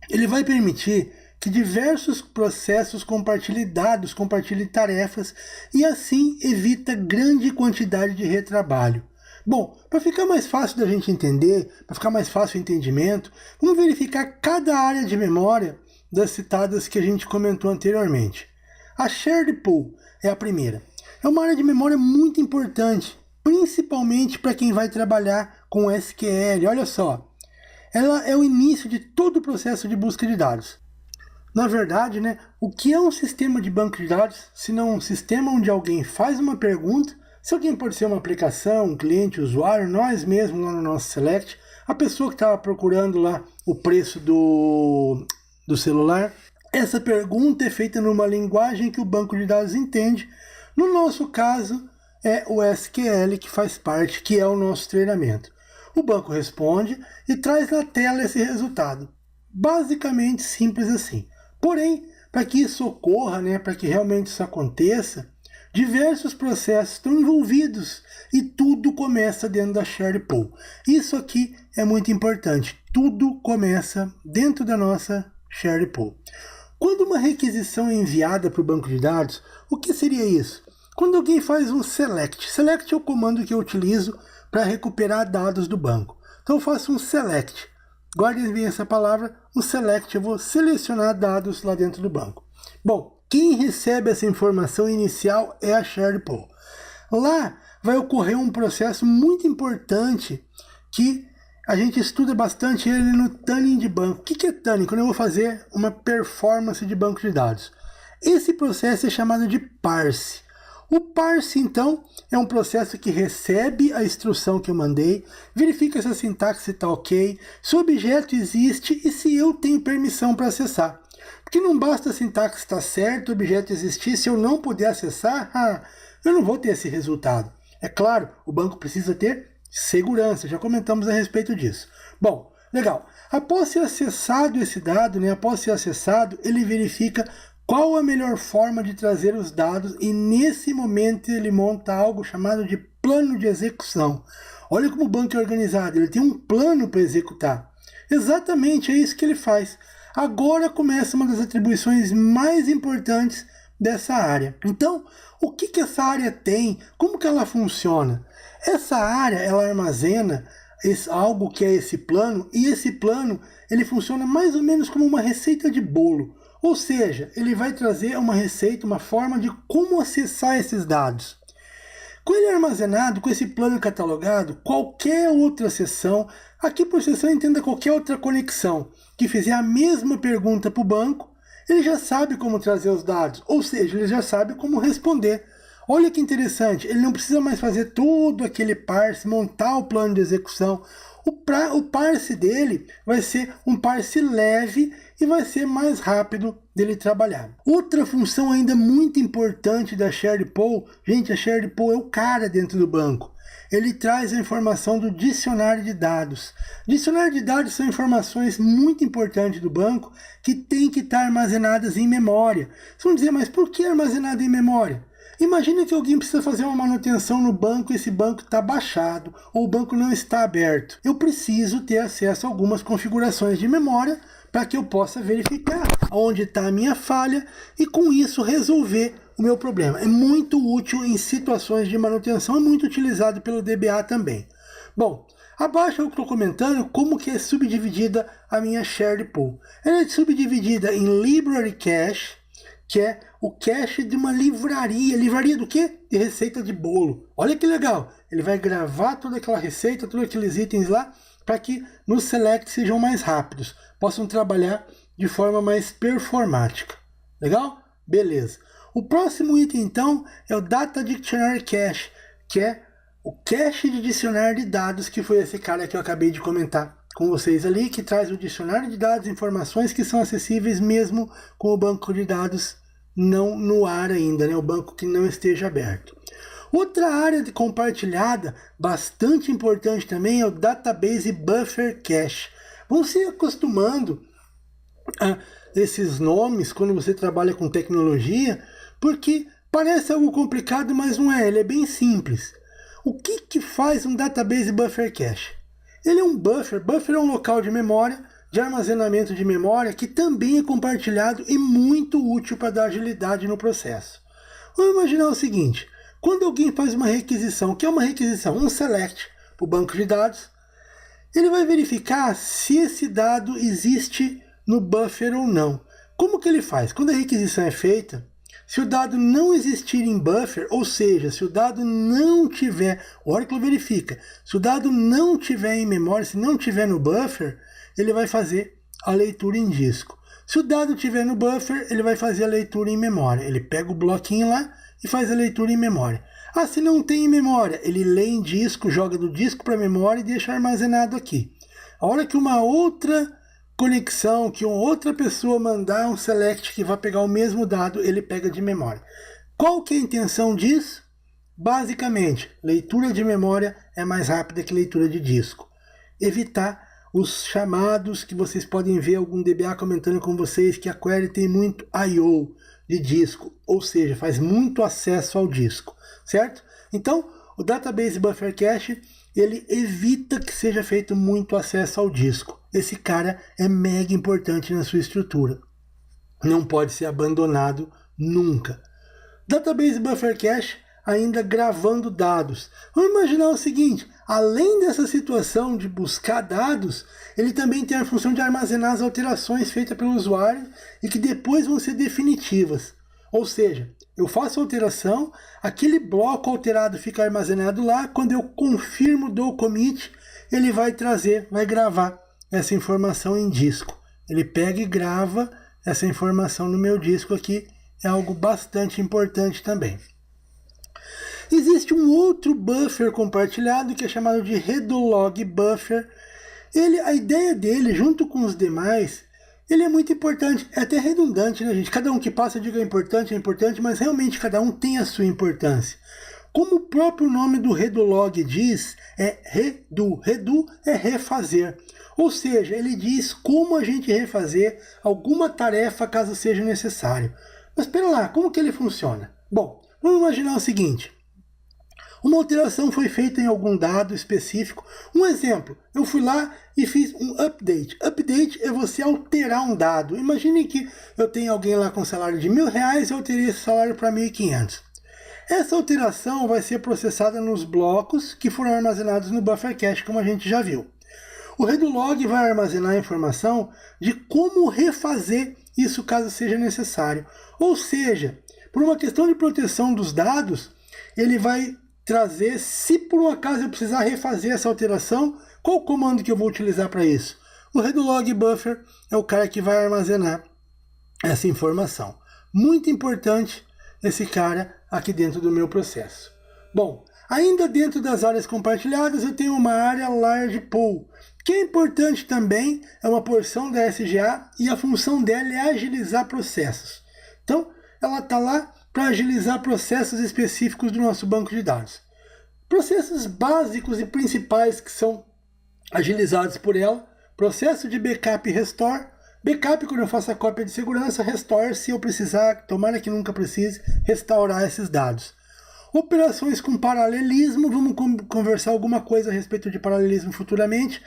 A: Ele vai permitir que diversos processos compartilhem dados, compartilhem tarefas e assim evita grande quantidade de retrabalho. Bom, para ficar mais fácil da gente entender, para ficar mais fácil o entendimento, vamos verificar cada área de memória das citadas que a gente comentou anteriormente. A Shared Pool é a primeira. É uma área de memória muito importante, principalmente para quem vai trabalhar com SQL. Olha só, ela é o início de todo o processo de busca de dados. Na verdade, né, o que é um sistema de banco de dados, se não um sistema onde alguém faz uma pergunta? Se alguém pode ser uma aplicação, um cliente, usuário, nós mesmos lá no nosso Select, a pessoa que estava procurando lá o preço do celular, essa pergunta é feita numa linguagem que o banco de dados entende. No nosso caso, é o SQL que faz parte, que é o nosso treinamento. O banco responde e traz na tela esse resultado. Basicamente simples assim. Porém, para que isso ocorra, né, para que realmente isso aconteça, diversos processos estão envolvidos e tudo começa dentro da Shared Pool. Isso aqui é muito importante. Tudo começa dentro da nossa Shared Pool. Quando uma requisição é enviada para o banco de dados, o que seria isso? Quando alguém faz um select. Select é o comando que eu utilizo para recuperar dados do banco. Então eu faço um select. Guardem bem essa palavra, um select. Eu vou selecionar dados lá dentro do banco. Bom, quem recebe essa informação inicial é a Shared Pool. Lá vai ocorrer um processo muito importante que a gente estuda bastante ele no tuning de banco. O que é tuning? Quando eu vou fazer uma performance de banco de dados. Esse processo é chamado de parse. O parse, então, é um processo que recebe a instrução que eu mandei, verifica se a sintaxe está ok, se o objeto existe e se eu tenho permissão para acessar. Porque não basta a sintaxe estar certa, o objeto existir, se eu não puder acessar, eu não vou ter esse resultado. É claro, o banco precisa ter segurança, já comentamos a respeito disso. Bom, legal. Após ser acessado esse dado, após ser acessado, ele verifica qual a melhor forma de trazer os dados e nesse momento ele monta algo chamado de plano de execução. Olha como o banco é organizado, ele tem um plano para executar. Exatamente, é isso que ele faz. Agora começa uma das atribuições mais importantes dessa área. Então, o que essa área tem? Como que ela funciona? Essa área, ela armazena algo que é esse plano, e esse plano, ele funciona mais ou menos como uma receita de bolo. Ou seja, ele vai trazer uma receita, uma forma de como acessar esses dados. Com ele armazenado, com esse plano catalogado, qualquer outra sessão, aqui por sessão entenda qualquer outra conexão, que fizer a mesma pergunta para o banco, ele já sabe como trazer os dados, ou seja, ele já sabe como responder. Olha que interessante, ele não precisa mais fazer todo aquele parse, montar o plano de execução. O parse dele vai ser um parse leve e vai ser mais rápido dele trabalhar. Outra função ainda muito importante da Shared Pool, gente, a Shared Pool é o cara dentro do banco. Ele traz a informação do dicionário de dados. Dicionário de dados são informações muito importantes do banco que tem que estar armazenadas em memória. Vocês vão dizer, mas por que armazenado em memória? Imagina que alguém precisa fazer uma manutenção no banco e esse banco está baixado ou o banco não está aberto. Eu preciso ter acesso a algumas configurações de memória para que eu possa verificar onde está a minha falha e com isso resolver o meu problema. É muito útil em situações de manutenção, é muito utilizado pelo DBA também. Bom, abaixo eu estou comentando como que é subdividida a minha Shared Pool. Ela é subdividida em Library Cache, que é o cache de uma livraria. Livraria do quê? De receita de bolo. Olha que legal. Ele vai gravar toda aquela receita, todos aqueles itens lá, para que nos select sejam mais rápidos, possam trabalhar de forma mais performática. Legal? Beleza. O próximo item, então, é o Data Dictionary Cache, que é o cache de dicionário de dados, que foi esse cara que eu acabei de comentar com vocês ali, que traz o dicionário de dados, informações que são acessíveis mesmo com o banco de dados não no ar ainda, o banco que não esteja aberto. Outra área compartilhada, bastante importante também, é o Database Buffer Cache. Vão se acostumando a esses nomes quando você trabalha com tecnologia, porque parece algo complicado, mas não é, ele é bem simples. O que faz um Database Buffer Cache? Ele é um buffer. Buffer é um local de memória, de armazenamento de memória, que também é compartilhado e muito útil para dar agilidade no processo. Vamos imaginar o seguinte, quando alguém faz uma requisição, o que é uma requisição? Um select para o banco de dados, ele vai verificar se esse dado existe no buffer ou não. Como que ele faz? Quando a requisição é feita, se o dado não existir em buffer, ou seja, se o dado não tiver, o Oracle verifica, se o dado não tiver em memória, se não tiver no buffer, ele vai fazer a leitura em disco. Se o dado tiver no buffer, ele vai fazer a leitura em memória. Ele pega o bloquinho lá e faz a leitura em memória. Ah, se não tem em memória, ele lê em disco, joga do disco para a memória e deixa armazenado aqui. A hora que uma outra conexão, que uma outra pessoa mandar um select que vai pegar o mesmo dado, ele pega de memória. Qual que é a intenção disso? Basicamente, leitura de memória é mais rápida que leitura de disco. Evitar os chamados que vocês podem ver algum DBA comentando com vocês que a query tem muito I/O de disco, ou seja, faz muito acesso ao disco, certo? Então, o Database Buffer Cache, ele evita que seja feito muito acesso ao disco. Esse cara é mega importante na sua estrutura. Não pode ser abandonado nunca. Database Buffer Cache ainda gravando dados. Vamos imaginar o seguinte, além dessa situação de buscar dados, ele também tem a função de armazenar as alterações feitas pelo usuário e que depois vão ser definitivas. Ou seja, eu faço a alteração, aquele bloco alterado fica armazenado lá, quando eu confirmo, dou o commit, ele vai trazer, vai gravar essa informação em disco. Ele pega e grava essa informação no meu disco aqui, é algo bastante importante também. Existe um outro buffer compartilhado que é chamado de Redolog Buffer. A ideia dele, junto com os demais, ele é muito importante, é até redundante, né, gente? Cada um que passa, diga é importante, mas realmente cada um tem a sua importância. Como o próprio nome do Redulog diz, é redo. Redo é refazer. Ou seja, ele diz como a gente refazer alguma tarefa caso seja necessário. Mas espera lá, como que ele funciona? Bom, vamos imaginar o seguinte. Uma alteração foi feita em algum dado específico. Um exemplo, eu fui lá e fiz um update. Update é você alterar um dado. Imagine que eu tenho alguém lá com salário de R$1.000 e eu alterei esse salário para 1.500. Essa alteração vai ser processada nos blocos que foram armazenados no buffer cache, como a gente já viu. O Redulog vai armazenar a informação de como refazer isso caso seja necessário. Ou seja, por uma questão de proteção dos dados, ele vai trazer, se por um acaso eu precisar refazer essa alteração, qual o comando que eu vou utilizar para isso? O Redulog Buffer é o cara que vai armazenar essa informação. Muito importante esse cara aqui dentro do meu processo. Bom, ainda dentro das áreas compartilhadas eu tenho uma área Large Pool, que é importante também, é uma porção da SGA e a função dela é agilizar processos. Então, ela está lá para agilizar processos específicos do nosso banco de dados. Processos básicos e principais que são agilizados por ela: processo de backup e restore. Backup quando eu faço a cópia de segurança, restore se eu precisar, tomara que nunca precise, restaurar esses dados. Operações com paralelismo, vamos conversar alguma coisa a respeito de paralelismo futuramente,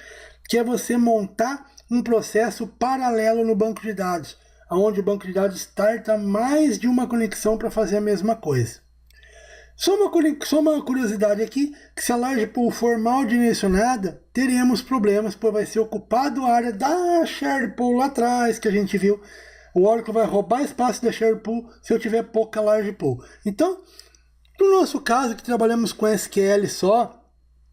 A: que é você montar um processo paralelo no banco de dados, onde o banco de dados starta mais de uma conexão para fazer a mesma coisa. Só uma curiosidade aqui, que se a Large Pool for mal dimensionada, teremos problemas, pois vai ser ocupado a área da Shared Pool lá atrás, que a gente viu. O Oracle vai roubar espaço da Shared Pool se eu tiver pouca Large Pool. Então, no nosso caso, que trabalhamos com SQL só,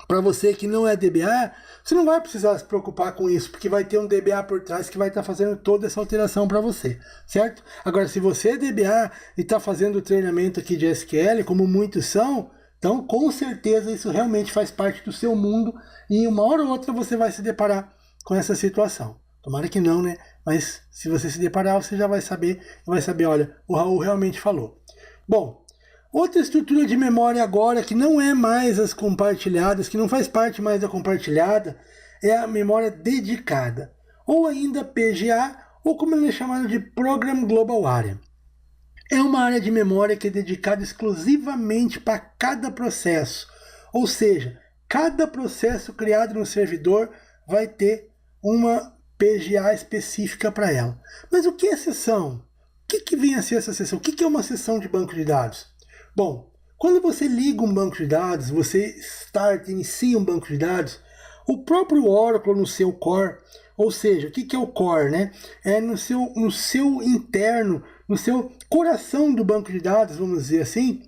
A: para você que não é DBA, você não vai precisar se preocupar com isso, porque vai ter um DBA por trás que vai estar fazendo toda essa alteração para você, certo? Agora, se você é DBA e está fazendo o treinamento aqui de SQL, como muitos são, então com certeza isso realmente faz parte do seu mundo e uma hora ou outra você vai se deparar com essa situação. Tomara que não, né? Mas se você se deparar, você já vai saber, olha, o Raul realmente falou. Bom, outra estrutura de memória agora, que não é mais as compartilhadas, que não faz parte mais da compartilhada, é a memória dedicada, ou ainda PGA, ou como ele é chamado de Program Global Area. É uma área de memória que é dedicada exclusivamente para cada processo, ou seja, cada processo criado no servidor vai ter uma PGA específica para ela. Mas o que é sessão? O que vem a ser essa sessão? O que é uma sessão de banco de dados? Bom, quando você liga um banco de dados, você inicia um banco de dados, o próprio Oracle no seu core, ou seja, o que é o core, né? É no seu interno, no seu coração do banco de dados, vamos dizer assim,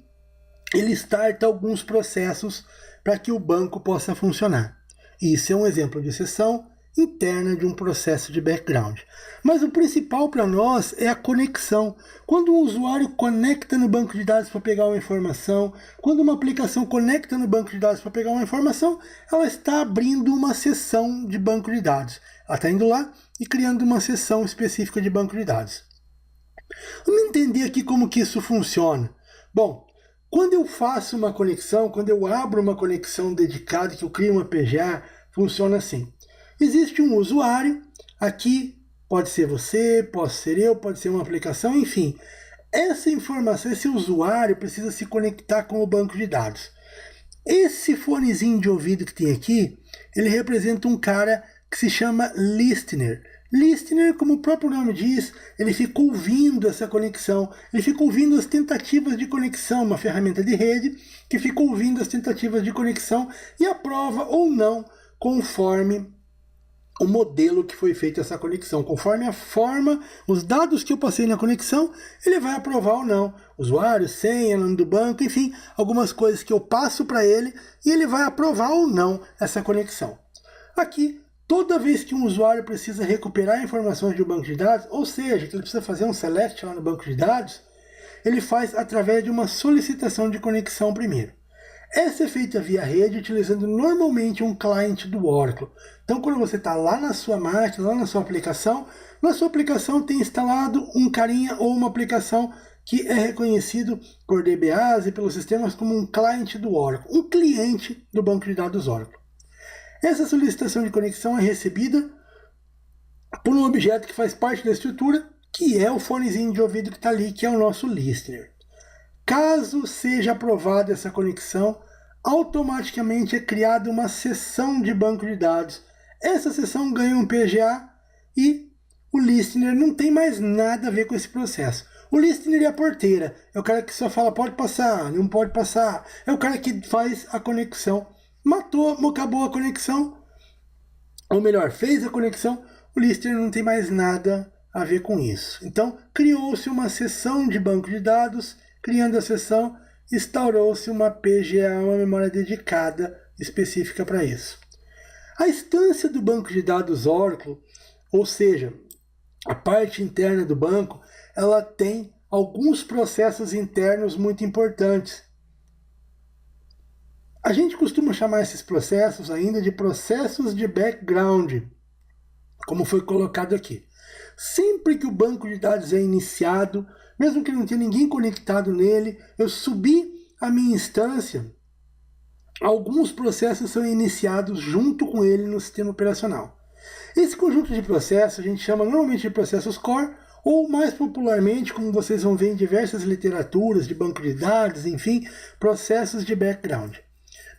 A: ele starta alguns processos para que o banco possa funcionar. Isso é um exemplo de sessão interna de um processo de background. Mas o principal para nós é a conexão. Quando um usuário conecta no banco de dados para pegar uma informação, quando uma aplicação conecta no banco de dados para pegar uma informação, ela está abrindo uma seção de banco de dados. Ela está indo lá e criando uma seção específica de banco de dados. Vamos entender aqui como que isso funciona. Bom, quando eu faço uma conexão, quando eu abro uma conexão dedicada, que eu crio uma PGA, funciona assim. Existe um usuário, aqui pode ser você, pode ser eu, pode ser uma aplicação, enfim. Essa informação, esse usuário precisa se conectar com o banco de dados. Esse fonezinho de ouvido que tem aqui, ele representa um cara que se chama Listener. Listener, como o próprio nome diz, ele fica ouvindo essa conexão, ele fica ouvindo as tentativas de conexão, uma ferramenta de rede que fica ouvindo as tentativas de conexão e aprova ou não conforme o modelo que foi feita essa conexão. Conforme a forma, os dados que eu passei na conexão, ele vai aprovar ou não. Usuário, senha, nome do banco, enfim, algumas coisas que eu passo para ele e ele vai aprovar ou não essa conexão. Aqui, toda vez que um usuário precisa recuperar informações de um banco de dados, ou seja, que ele precisa fazer um select lá no banco de dados, ele faz através de uma solicitação de conexão primeiro. Essa é feita via rede, utilizando normalmente um cliente do Oracle. Então, quando você está lá na sua máquina, lá na sua aplicação, na sua aplicação tem instalado um carinha ou uma aplicação que é reconhecido por DBAs e pelos sistemas como um cliente do Oracle, um cliente do banco de dados Oracle. Essa solicitação de conexão é recebida por um objeto que faz parte da estrutura, que é o fonezinho de ouvido que está ali, que é o nosso listener. Caso seja aprovada essa conexão, automaticamente é criada uma seção de banco de dados. Essa seção ganha um PGA e o listener não tem mais nada a ver com esse processo. O listener é a porteira, é o cara que só fala pode passar, não pode passar, é o cara que faz a conexão. Matou, acabou a conexão, ou melhor, fez a conexão, o listener não tem mais nada a ver com isso. Então, criou-se uma seção de banco de dados, criando a seção, instaurou-se uma PGA, uma memória dedicada específica para isso. A instância do banco de dados Oracle, ou seja, a parte interna do banco, ela tem alguns processos internos muito importantes. A gente costuma chamar esses processos ainda de processos de background, como foi colocado aqui. Sempre que o banco de dados é iniciado, mesmo que não tenha ninguém conectado nele, eu subi a minha instância, alguns processos são iniciados junto com ele no sistema operacional. Esse conjunto de processos a gente chama normalmente de processos core, ou mais popularmente, como vocês vão ver em diversas literaturas de banco de dados, enfim, processos de background.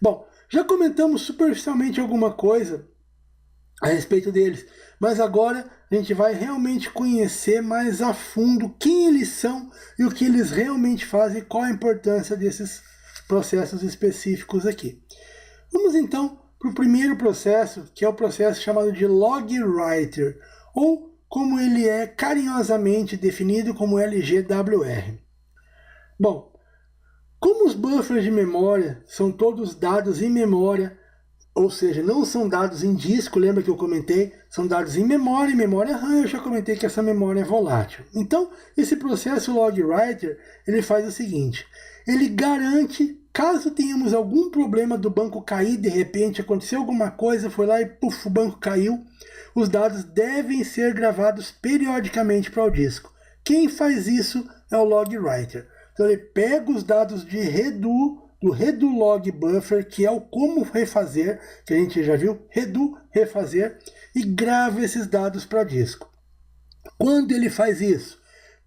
A: Bom, já comentamos superficialmente alguma coisa a respeito deles, mas agora a gente vai realmente conhecer mais a fundo quem eles são e o que eles realmente fazem e qual a importância desses processos específicos aqui. Vamos então para o primeiro processo, que é o processo chamado de log writer, ou como ele é carinhosamente definido como LGWR. Bom, como os buffers de memória são todos dados em memória, ou seja, não são dados em disco, lembra que eu comentei? São dados em memória RAM, eu já comentei que essa memória é volátil. Então, esse processo log writer, ele faz o seguinte, ele garante, caso tenhamos algum problema do banco cair, de repente aconteceu alguma coisa, foi lá e puf, o banco caiu, os dados devem ser gravados periodicamente para o disco. Quem faz isso é o log writer. Então ele pega os dados de redo, do redo log buffer, que é o como refazer, que a gente já viu, redo, refazer, e grava esses dados para disco. Quando ele faz isso?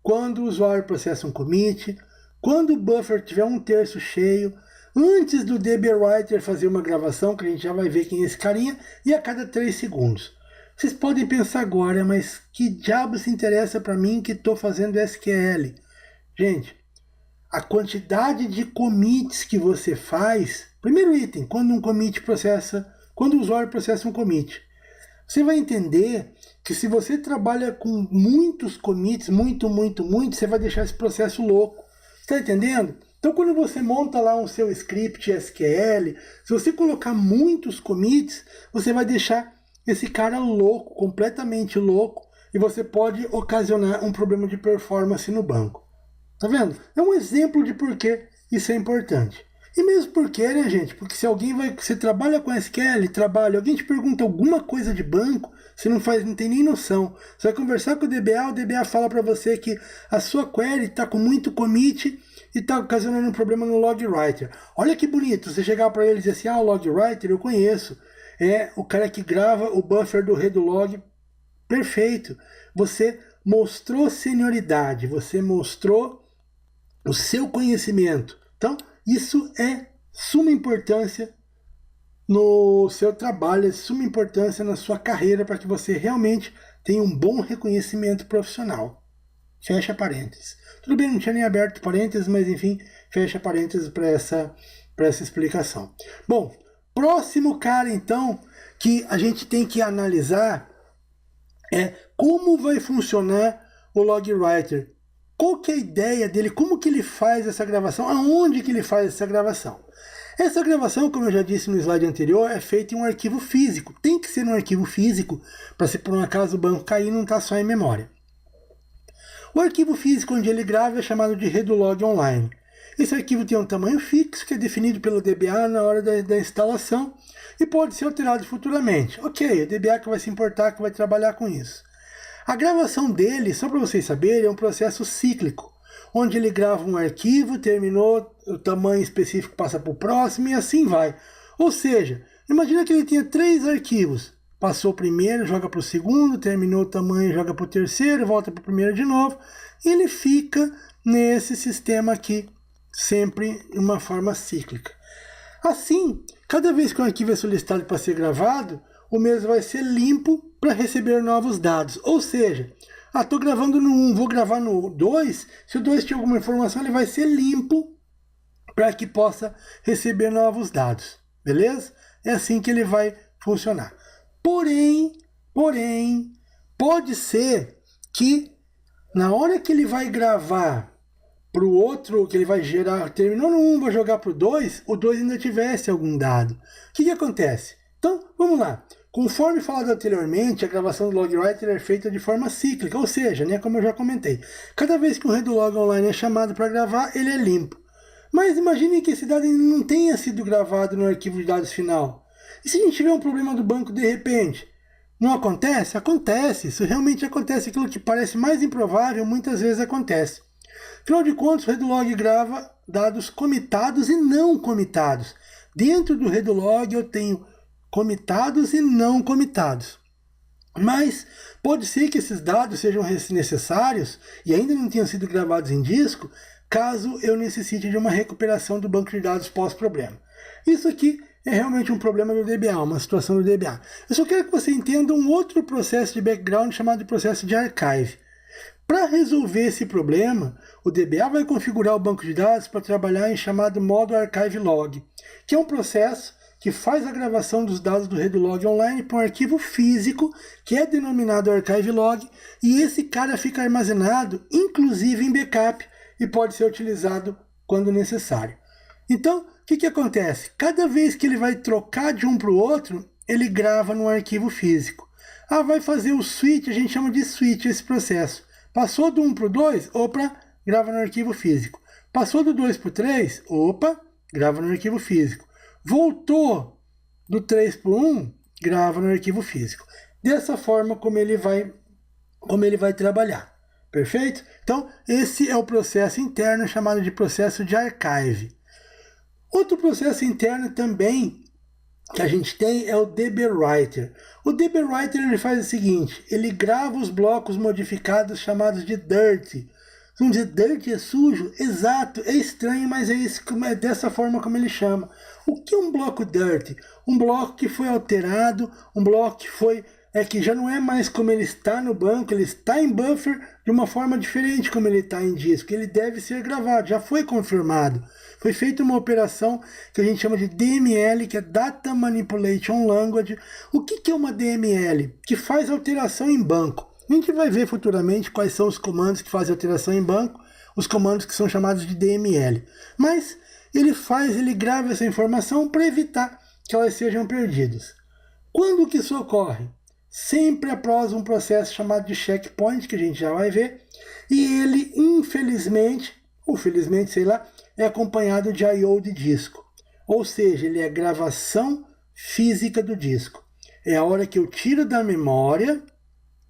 A: Quando o usuário processa um commit, quando o buffer tiver 1/3 cheio, antes do DB Writer fazer uma gravação, que a gente já vai ver quem é esse carinha, e a cada 3 segundos. Vocês podem pensar agora, mas que diabo se interessa para mim que estou fazendo SQL? Gente, a quantidade de commits que você faz, primeiro item, quando o usuário processa um commit, você vai entender que se você trabalha com muitos commits, muito, você vai deixar esse processo louco. Está entendendo? Então quando você monta lá um seu script SQL, se você colocar muitos commits, você vai deixar esse cara louco, completamente louco, e você pode ocasionar um problema de performance no banco. Tá vendo? É um exemplo de por que isso é importante. E mesmo porque, né, gente? Porque se você trabalha com SQL, alguém te pergunta alguma coisa de banco, você não tem nem noção. Você vai conversar com o DBA fala para você que a sua query está com muito commit e está ocasionando um problema no log writer. Olha que bonito, você chegar para ele e dizer assim, o log writer eu conheço. É o cara que grava o buffer do redo log. Perfeito. Você mostrou senioridade, você mostrou o seu conhecimento. Então, isso é suma importância no seu trabalho, é suma importância na sua carreira para que você realmente tenha um bom reconhecimento profissional. Fecha parênteses. Tudo bem, não tinha nem aberto parênteses, mas enfim, fecha parênteses para essa explicação. Bom, próximo cara então que a gente tem que analisar é como vai funcionar o log writer. Qual que é a ideia dele? Como que ele faz essa gravação? Aonde que ele faz essa gravação? Essa gravação, como eu já disse no slide anterior, é feita em um arquivo físico. Tem que ser um arquivo físico, para se por um acaso o banco cair, não está só em memória. O arquivo físico onde ele grava é chamado de redo log online. Esse arquivo tem um tamanho fixo, que é definido pelo DBA na hora da instalação, e pode ser alterado futuramente. Ok, o DBA que vai se importar, que vai trabalhar com isso. A gravação dele, só para vocês saberem, é um processo cíclico, onde ele grava um arquivo, terminou, o tamanho específico passa para o próximo e assim vai. Ou seja, imagina que ele tinha 3 arquivos. Passou o primeiro, joga para o segundo, terminou o tamanho, joga para o terceiro, volta para o primeiro de novo. E ele fica nesse sistema aqui, sempre de uma forma cíclica. Assim, cada vez que um arquivo é solicitado para ser gravado, o mesmo vai ser limpo para receber novos dados. Ou seja, estou gravando no 1, vou gravar no 2, se o 2 tiver alguma informação, ele vai ser limpo para que possa receber novos dados. Beleza? É assim que ele vai funcionar. Porém, pode ser que na hora que ele vai gravar para o outro, que ele vai gerar, terminou no 1, vai jogar para o 2 ainda tivesse algum dado. O que acontece? Então, vamos lá. Conforme falado anteriormente, a gravação do logwriter é feita de forma cíclica, ou seja, né, como eu já comentei, cada vez que um redo-log online é chamado para gravar, ele é limpo. Mas imaginem que esse dado não tenha sido gravado no arquivo de dados final. E se a gente tiver um problema do banco de repente? Não acontece? Acontece. Isso realmente acontece. Aquilo que parece mais improvável, muitas vezes acontece. Afinal de contas, o redo-log grava dados comitados e não comitados. Dentro do redo-log eu tenho comitados e não comitados. Mas pode ser que esses dados sejam necessários e ainda não tenham sido gravados em disco, caso eu necessite de uma recuperação do banco de dados pós-problema. Isso aqui é realmente um problema do DBA, uma situação do DBA. Eu só quero que você entenda um outro processo de background chamado processo de archive. Para resolver esse problema, o DBA vai configurar o banco de dados para trabalhar em chamado modo archive log, que é um processo que faz a gravação dos dados do redo-log online para um arquivo físico, que é denominado archive log, e esse cara fica armazenado, inclusive em backup, e pode ser utilizado quando necessário. Então, o que acontece? Cada vez que ele vai trocar de um para o outro, ele grava num arquivo físico. Vai fazer o switch, a gente chama de switch esse processo. Passou do 1 para o 2, opa, grava no arquivo físico. Passou do 2 para o 3, opa, grava no arquivo físico. Voltou do 3 para o 1, grava no arquivo físico. Dessa forma como ele vai trabalhar. Perfeito? Então, esse é o processo interno chamado de processo de archive. Outro processo interno também que a gente tem é o dbWriter. O dbWriter ele faz o seguinte, ele grava os blocos modificados chamados de dirt. Vamos dizer, dirt é sujo? Exato, é estranho, mas é dessa forma como ele chama. O que é um bloco dirt? Um bloco que foi alterado, um bloco que já não é mais como ele está no banco, ele está em buffer de uma forma diferente como ele está em disco. Ele deve ser gravado, já foi confirmado. Foi feita uma operação que a gente chama de DML, que é Data Manipulation Language. O que é uma DML? Que faz alteração em banco. A gente vai ver futuramente quais são os comandos que fazem alteração em banco, os comandos que são chamados de DML. Mas ele grava essa informação para evitar que elas sejam perdidas. Quando que isso ocorre? Sempre após um processo chamado de checkpoint, que a gente já vai ver, e ele, infelizmente, ou felizmente, sei lá, é acompanhado de I/O de disco. Ou seja, ele é a gravação física do disco. É a hora que eu tiro da memória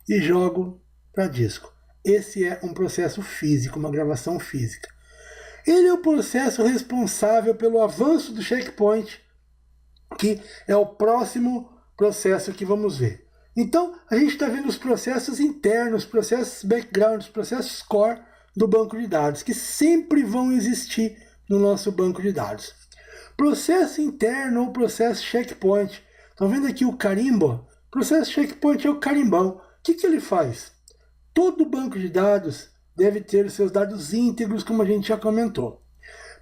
A: e jogo para disco. Esse é um processo físico, uma gravação física. Ele é o processo responsável pelo avanço do checkpoint, que é o próximo processo que vamos ver. Então, a gente está vendo os processos internos, processos background, os processos core do banco de dados, que sempre vão existir no nosso banco de dados. Processo interno ou processo checkpoint. Estão vendo aqui o carimbo? Processo checkpoint é o carimbão. O que ele faz? Todo banco de dados deve ter os seus dados íntegros, como a gente já comentou.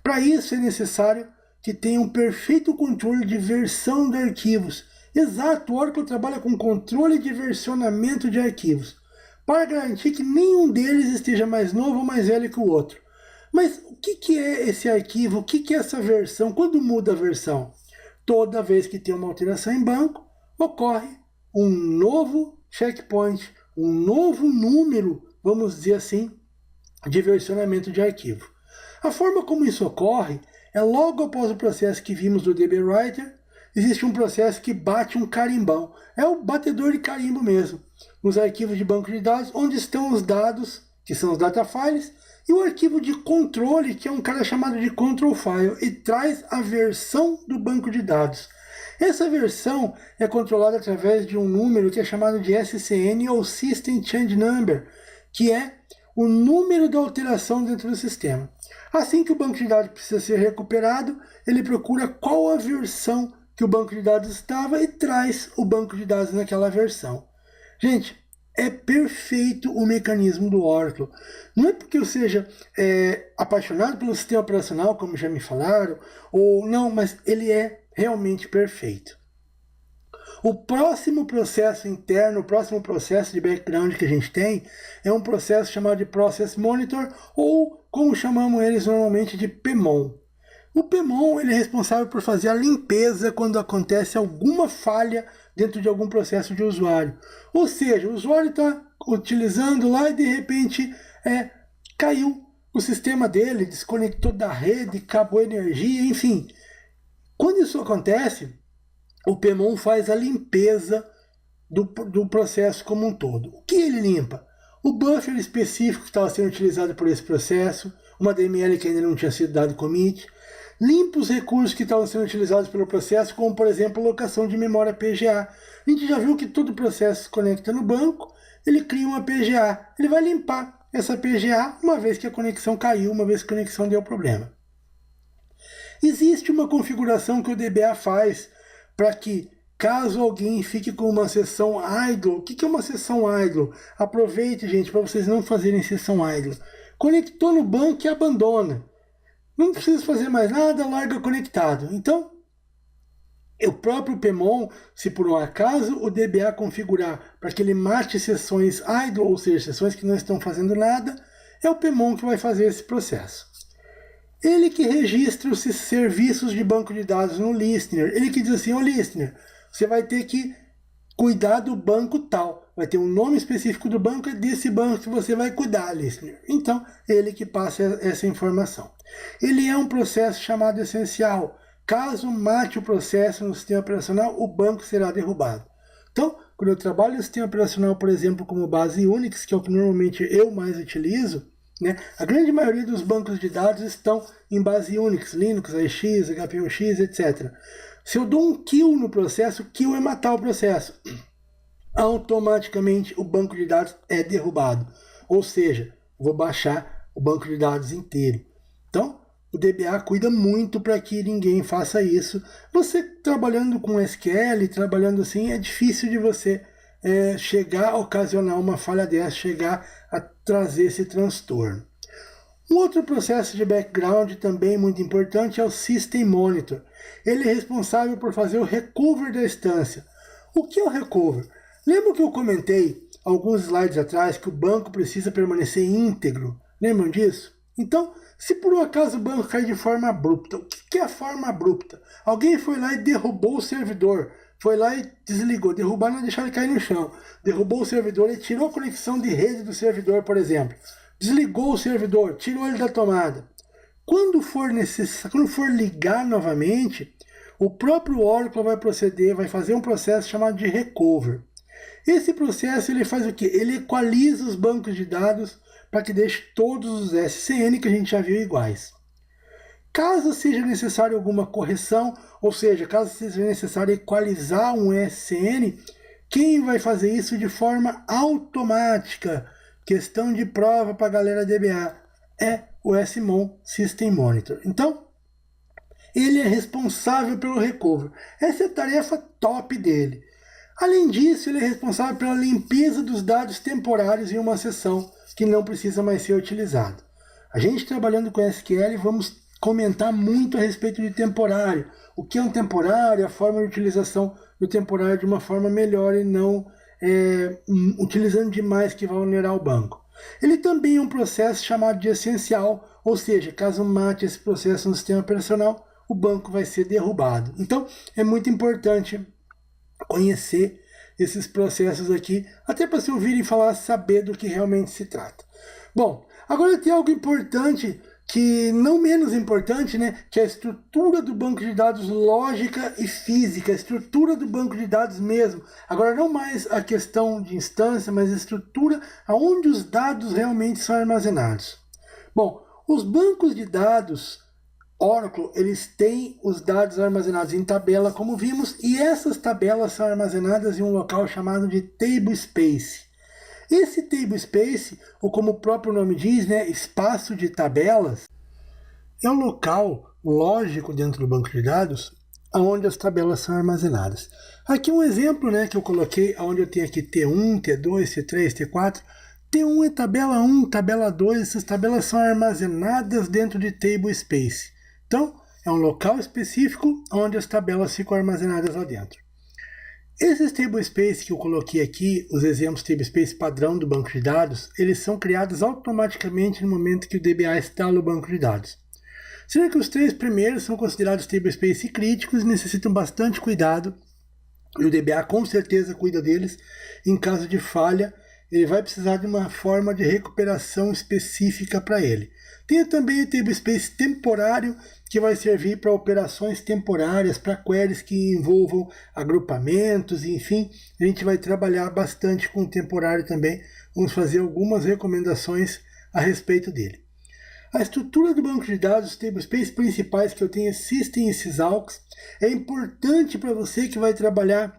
A: Para isso é necessário que tenha um perfeito controle de versão de arquivos. Exato, o Oracle trabalha com controle de versionamento de arquivos, para garantir que nenhum deles esteja mais novo ou mais velho que o outro. Mas o que é esse arquivo? O que é essa versão? Quando muda a versão? Toda vez que tem uma alteração em banco, ocorre um novo checkpoint, um novo número, vamos dizer assim, de versionamento de arquivo. A forma como isso ocorre é logo após o processo que vimos do dbWriter, existe um processo que bate um carimbão. É o batedor de carimbo mesmo, nos arquivos de banco de dados, onde estão os dados, que são os data files, e o arquivo de controle, que é um cara chamado de control file, e traz a versão do banco de dados. Essa versão é controlada através de um número que é chamado de SCN, ou System Change Number, que é o número da alteração dentro do sistema. Assim que o banco de dados precisa ser recuperado, ele procura qual a versão que o banco de dados estava e traz o banco de dados naquela versão. Gente, é perfeito o mecanismo do Oracle. Não é porque eu seja apaixonado pelo sistema operacional, como já me falaram, ou não, mas ele é realmente perfeito. O próximo processo interno, o próximo processo de background que a gente tem é um processo chamado de Process Monitor, ou como chamamos eles normalmente de PMON. O PMON ele é responsável por fazer a limpeza quando acontece alguma falha dentro de algum processo de usuário. Ou seja, o usuário está utilizando lá e de repente caiu o sistema dele, desconectou da rede, acabou a energia, enfim. Quando isso acontece, o PMON faz a limpeza do processo como um todo. O que ele limpa? O buffer específico que estava sendo utilizado por esse processo, uma DML que ainda não tinha sido dado commit, limpa os recursos que estavam sendo utilizados pelo processo, como por exemplo locação de memória PGA. A gente já viu que todo processo se conecta no banco, ele cria uma PGA, ele vai limpar essa PGA uma vez que a conexão caiu, uma vez que a conexão deu problema. Existe uma configuração que o DBA faz para que, caso alguém fique com uma sessão idle, o que é uma sessão idle? Aproveite, gente, para vocês não fazerem sessão idle. Conectou no banco e abandona. Não precisa fazer mais nada, larga conectado. Então, o próprio PMON, se por um acaso o DBA configurar para que ele mate sessões idle, ou seja, sessões que não estão fazendo nada, é o PMON que vai fazer esse processo. Ele que registra os serviços de banco de dados no listener. Ele que diz assim, ô listener, você vai ter que cuidar do banco tal. Vai ter um nome específico do banco, é desse banco que você vai cuidar, listener. Então, ele que passa essa informação. Ele é um processo chamado essencial. Caso mate o processo no sistema operacional, o banco será derrubado. Então, quando eu trabalho no sistema operacional, por exemplo, como base Unix, que é o que normalmente eu mais utilizo, a grande maioria dos bancos de dados estão em base Unix, Linux, AIX, HPUX, etc. Se eu dou um kill no processo, kill é matar o processo. Automaticamente o banco de dados é derrubado. Ou seja, vou baixar o banco de dados inteiro. Então, o DBA cuida muito para que ninguém faça isso. Você trabalhando com SQL, trabalhando assim, é difícil de você chegar a ocasionar uma falha dessa, chegar a trazer esse transtorno. Um outro processo de background também muito importante é o System Monitor. Ele é responsável por fazer o recover da instância. O que é o recover? Lembra que eu comentei alguns slides atrás que o banco precisa permanecer íntegro? Lembram disso? Então, se por um acaso o banco cair de forma abrupta, o que é a forma abrupta? Alguém foi lá e derrubou o servidor, foi lá e desligou, derrubar não é deixar ele cair no chão, derrubou o servidor e tirou a conexão de rede do servidor, por exemplo. Desligou o servidor, tirou ele da tomada. Quando for necessário, quando for ligar novamente, o próprio Oracle vai proceder, vai fazer um processo chamado de recover. Esse processo ele faz o quê? Ele equaliza os bancos de dados para que deixe todos os SCN que a gente já viu iguais. Caso seja necessário alguma correção, ou seja, caso seja necessário equalizar um SCN, quem vai fazer isso de forma automática, questão de prova para a galera DBA, é o SMON System Monitor. Então, ele é responsável pelo recover. Essa é a tarefa top dele. Além disso, ele é responsável pela limpeza dos dados temporários em uma sessão que não precisa mais ser utilizado. A gente trabalhando com SQL, vamos comentar muito a respeito de temporário. O que é um temporário, a forma de utilização do temporário de uma forma melhor e não utilizando demais que vai onerar o banco. Ele também é um processo chamado de essencial, ou seja, caso mate esse processo no sistema operacional, o banco vai ser derrubado. Então, é muito importante conhecer esses processos aqui, até para se ouvirem falar, saber do que realmente se trata. Bom, agora tem algo importante que não menos importante, né, que é a estrutura do banco de dados lógica e física, a estrutura do banco de dados mesmo. Agora, não mais a questão de instância, mas a estrutura aonde os dados realmente são armazenados. Bom, os bancos de dados Oracle, eles têm os dados armazenados em tabela, como vimos, e essas tabelas são armazenadas em um local chamado de Tablespace. Esse Tablespace, ou como o próprio nome diz, né, espaço de tabelas, é o local lógico dentro do banco de dados onde as tabelas são armazenadas. Aqui um exemplo, né, que eu coloquei, onde eu tenho aqui T1, T2, T3, T4. T1 é tabela 1, tabela 2, essas tabelas são armazenadas dentro de Tablespace. Então, é um local específico onde as tabelas ficam armazenadas lá dentro. Esses tablespace que eu coloquei aqui, os exemplos tablespace padrão do banco de dados, eles são criados automaticamente no momento que o DBA instala o banco de dados. Sendo que os 3 primeiros são considerados tablespace críticos e necessitam bastante cuidado, e o DBA com certeza cuida deles. Em caso de falha, ele vai precisar de uma forma de recuperação específica para ele. Tem também o tablespace temporário, que vai servir para operações temporárias, para queries que envolvam agrupamentos, enfim, a gente vai trabalhar bastante com o temporário também. Vamos fazer algumas recomendações a respeito dele. A estrutura do banco de dados, os tablespace principais que eu tenho é System e Sysaux. É importante para você que vai trabalhar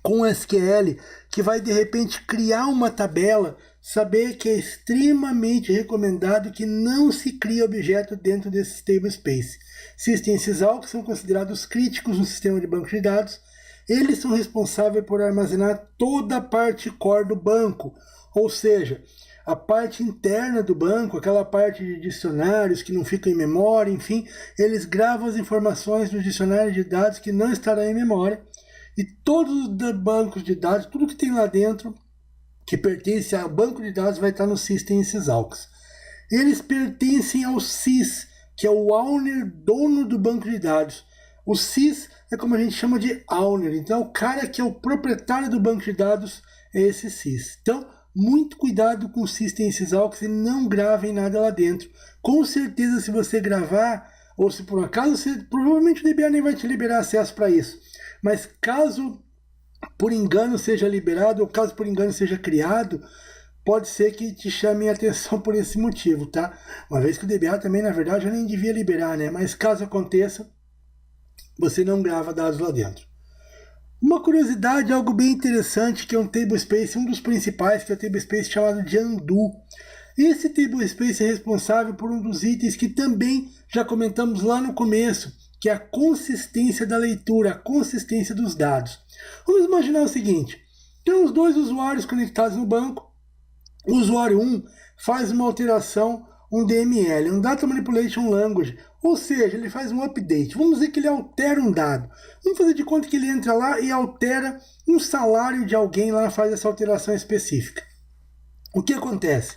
A: com SQL, que vai de repente criar uma tabela, saber que é extremamente recomendado que não se crie objeto dentro desses tablespace. System e Sysaux são considerados críticos no sistema de banco de dados. Eles são responsáveis por armazenar toda a parte core do banco, ou seja, a parte interna do banco, aquela parte de dicionários que não ficam em memória, enfim, eles gravam as informações dos dicionários de dados que não estarão em memória. E todos os bancos de dados, tudo que tem lá dentro, que pertence ao banco de dados, vai estar no System e Sysaux. Eles pertencem ao SYS, que é o owner, dono do banco de dados. O SYS é como a gente chama de owner. Então, o cara que é o proprietário do banco de dados é esse SYS. Então, muito cuidado com o System e Sysaux e não gravem nada lá dentro. Com certeza, se você gravar, ou se por um acaso, provavelmente o DBA nem vai te liberar acesso para isso. Mas caso por engano seja liberado, ou caso por engano seja criado, pode ser que te chame a atenção por esse motivo, tá? Uma vez que o DBA também, na verdade, já nem devia liberar, né? Mas caso aconteça, você não grava dados lá dentro. Uma curiosidade, algo bem interessante, que é um tablespace, um dos principais, que é o tablespace chamado de undo. Esse tablespace é responsável por um dos itens que também já comentamos lá no começo, que é a consistência da leitura, a consistência dos dados. Vamos imaginar o seguinte, temos 2 usuários conectados no banco, o usuário 1 faz uma alteração, um DML, um Data Manipulation Language, ou seja, ele faz um update. Vamos dizer que ele altera um dado. Vamos fazer de conta que ele entra lá e altera um salário de alguém lá, faz essa alteração específica. O que acontece?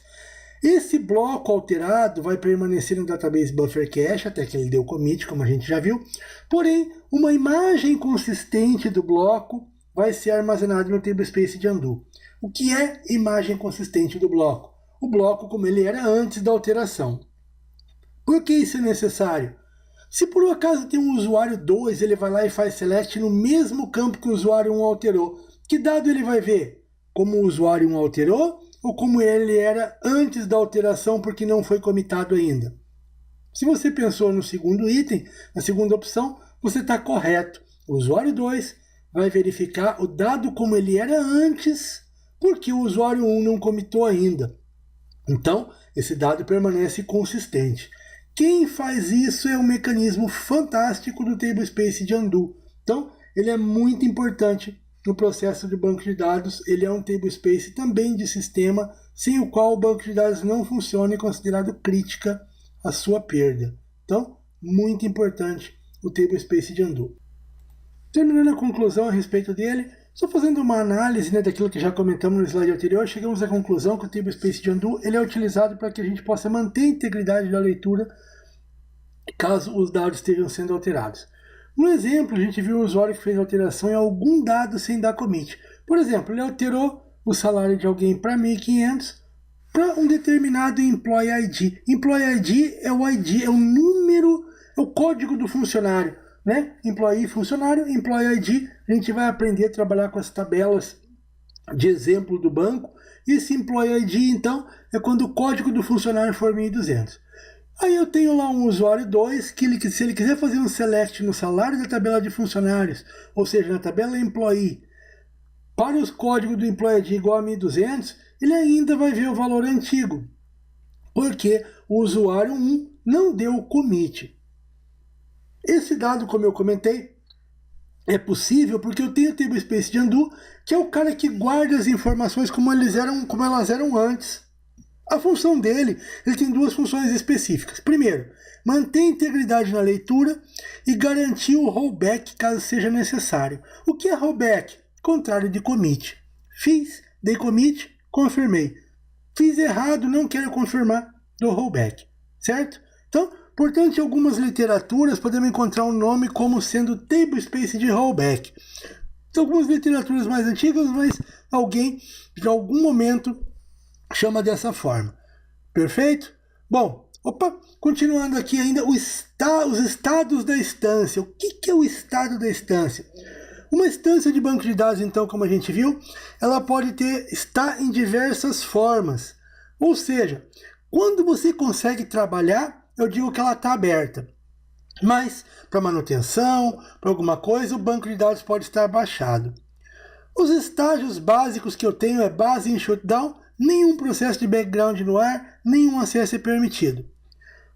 A: Esse bloco alterado vai permanecer no database buffer cache até que ele dê o commit, como a gente já viu. Porém, uma imagem consistente do bloco vai ser armazenada no tablespace de undo. O que é imagem consistente do bloco? O bloco como ele era antes da alteração. Por que isso é necessário? Se por um acaso tem um usuário 2, ele vai lá e faz select no mesmo campo que o usuário 1 alterou. Que dado ele vai ver? Como o usuário 1 alterou? Ou como ele era antes da alteração porque não foi comitado ainda? Se você pensou no segundo item, na segunda opção, você está correto. O usuário 2 vai verificar o dado como ele era antes, porque o usuário 1 não comitou ainda. Então, esse dado permanece consistente. Quem faz isso é um mecanismo fantástico do tablespace de undo. Então, ele é muito importante no processo de banco de dados. Ele é um tablespace também de sistema, sem o qual o banco de dados não funciona e é considerado crítica a sua perda. Então, muito importante o tablespace de undo. Terminando a conclusão a respeito dele, só fazendo uma análise, né, daquilo que já comentamos no slide anterior, chegamos à conclusão que o tablespace de undo ele é utilizado para que a gente possa manter a integridade da leitura caso os dados estejam sendo alterados. No exemplo, a gente viu um usuário que fez alteração em algum dado sem dar commit. Por exemplo, ele alterou o salário de alguém para 1.500, para um determinado Employee ID. Employee ID, é o número, é o código do funcionário, né? Employee, funcionário, Employee ID, a gente vai aprender a trabalhar com as tabelas de exemplo do banco. Esse Employee ID, então, é quando o código do funcionário for 1.200. Aí eu tenho lá um usuário 2, que se ele quiser fazer um select no salário da tabela de funcionários, ou seja, na tabela employee, para os códigos do Employee ID igual a 1.200, ele ainda vai ver o valor antigo, porque o usuário 1 não deu o commit. Esse dado, como eu comentei, é possível porque eu tenho o tablespace de undo, que é o cara que guarda as informações como elas eram antes. A função dele, ele tem duas funções específicas. Primeiro, manter a integridade na leitura e garantir o rollback caso seja necessário. O que é rollback? Contrário de commit. Fiz, dei commit, confirmei. Fiz errado, não quero confirmar, dou rollback. Certo? Então, portanto, em algumas literaturas podemos encontrar um nome como sendo tablespace de rollback. Algumas literaturas mais antigas, mas alguém, de algum momento, chama dessa forma. Perfeito? Bom, continuando aqui ainda, os estados da instância. O que é o estado da instância? Uma instância de banco de dados, então, como a gente viu, ela pode estar em diversas formas. Ou seja, quando você consegue trabalhar, eu digo que ela está aberta. Mas, para manutenção, para alguma coisa, o banco de dados pode estar baixado. Os estágios básicos que eu tenho é base em shutdown, nenhum processo de background no ar, nenhum acesso é permitido.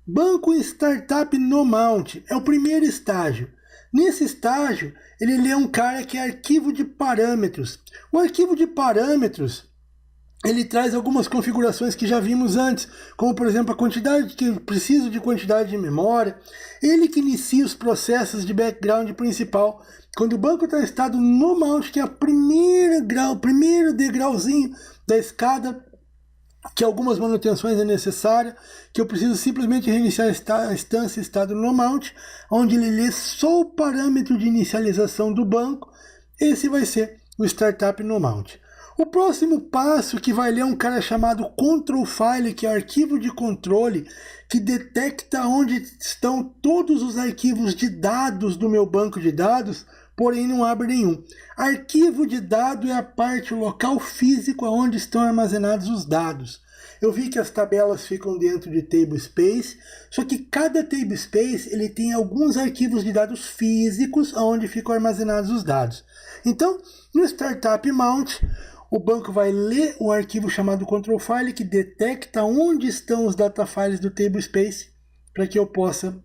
A: Banco em startup no mount é o primeiro estágio. Nesse estágio, ele lê um cara que é arquivo de parâmetros. O arquivo de parâmetros, ele traz algumas configurações que já vimos antes, como por exemplo a quantidade que eu preciso de quantidade de memória. Ele que inicia os processos de background principal. Quando o banco está em estado no mount, que é o primeiro degrauzinho da escada, que algumas manutenções é necessária, que eu preciso simplesmente reiniciar a instância estado no mount, onde ele lê só o parâmetro de inicialização do banco. Esse vai ser o startup no mount. O próximo passo que vai ler um cara chamado control file, que é arquivo de controle, que detecta onde estão todos os arquivos de dados do meu banco de dados, porém não abre nenhum. Arquivo de dado é a parte, o local físico onde estão armazenados os dados. Eu vi que as tabelas ficam dentro de tablespace, só que cada tablespace ele tem alguns arquivos de dados físicos onde ficam armazenados os dados. Então, no Startup Mount, o banco vai ler um arquivo chamado control file que detecta onde estão os data files do tablespace para que eu possa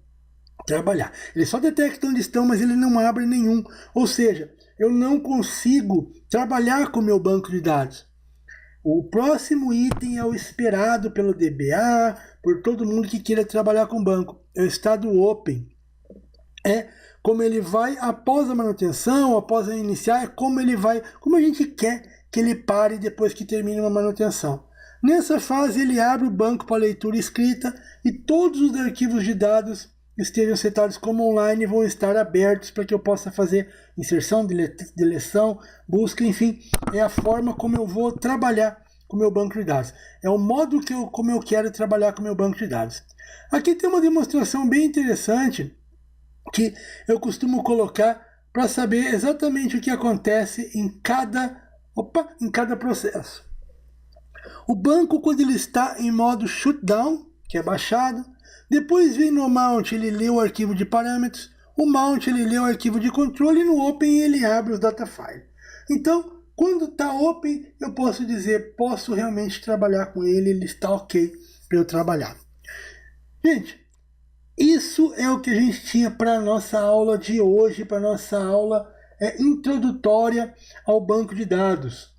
A: trabalhar. Ele só detecta onde estão, mas ele não abre nenhum. Ou seja, eu não consigo trabalhar com o meu banco de dados. O próximo item é o esperado pelo DBA, por todo mundo que queira trabalhar com o banco. É o estado open. É como ele vai após a manutenção, após a iniciar, é como ele vai, como a gente quer que ele pare depois que termine uma manutenção. Nessa fase ele abre o banco para leitura e escrita e todos os arquivos de dados estejam setados como online e vão estar abertos para que eu possa fazer inserção, deleção, busca, enfim, é a forma como eu vou trabalhar com o meu banco de dados. É o modo como eu quero trabalhar com o meu banco de dados. Aqui tem uma demonstração bem interessante que eu costumo colocar para saber exatamente o que acontece em cada processo. O banco, quando ele está em modo shutdown, que é baixado, depois vem no mount, ele lê o arquivo de parâmetros, o mount ele lê o arquivo de controle e no open ele abre os data files. Então, quando está open, eu posso dizer, posso realmente trabalhar com ele, ele está ok para eu trabalhar. Gente, isso é o que a gente tinha para a nossa aula de hoje, para a nossa aula introdutória ao banco de dados.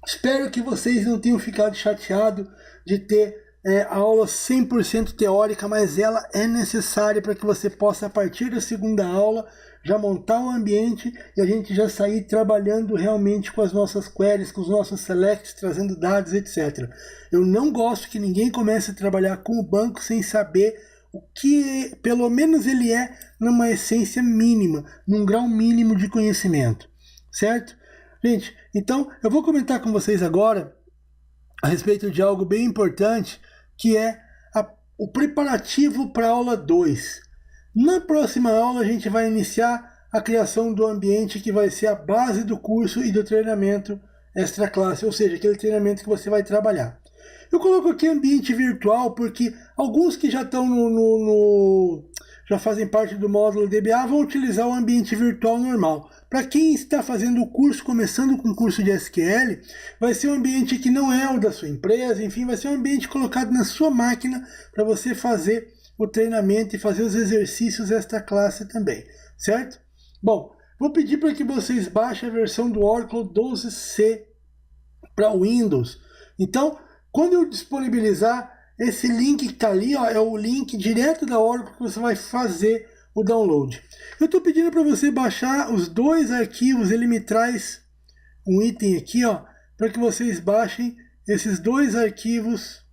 A: Espero que vocês não tenham ficado chateados de ter a aula 100% teórica, mas ela é necessária para que você possa, a partir da segunda aula, já montar um ambiente e a gente já sair trabalhando realmente com as nossas queries, com os nossos selects, trazendo dados, etc. Eu não gosto que ninguém comece a trabalhar com o banco sem saber o que, pelo menos ele é, numa essência mínima, num grau mínimo de conhecimento, certo? Gente, então eu vou comentar com vocês agora a respeito de algo bem importante, que é o preparativo para a aula 2. Na próxima aula a gente vai iniciar a criação do ambiente que vai ser a base do curso e do treinamento extra classe, ou seja, aquele treinamento que você vai trabalhar. Eu coloco aqui ambiente virtual porque alguns que já estão já fazem parte do módulo DBA vão utilizar o ambiente virtual normal. Para quem está fazendo o curso, começando com o curso de SQL, vai ser um ambiente que não é o da sua empresa, enfim, vai ser um ambiente colocado na sua máquina para você fazer o treinamento e fazer os exercícios extra classe também, certo? Bom, vou pedir para que vocês baixem a versão do Oracle 12c para Windows. Então, quando eu disponibilizar, esse link que está ali, ó, é o link direto da Oracle que você vai fazer o download. Eu estou pedindo para você baixar os 2 arquivos, ele me traz um item aqui, ó, para que vocês baixem esses 2 arquivos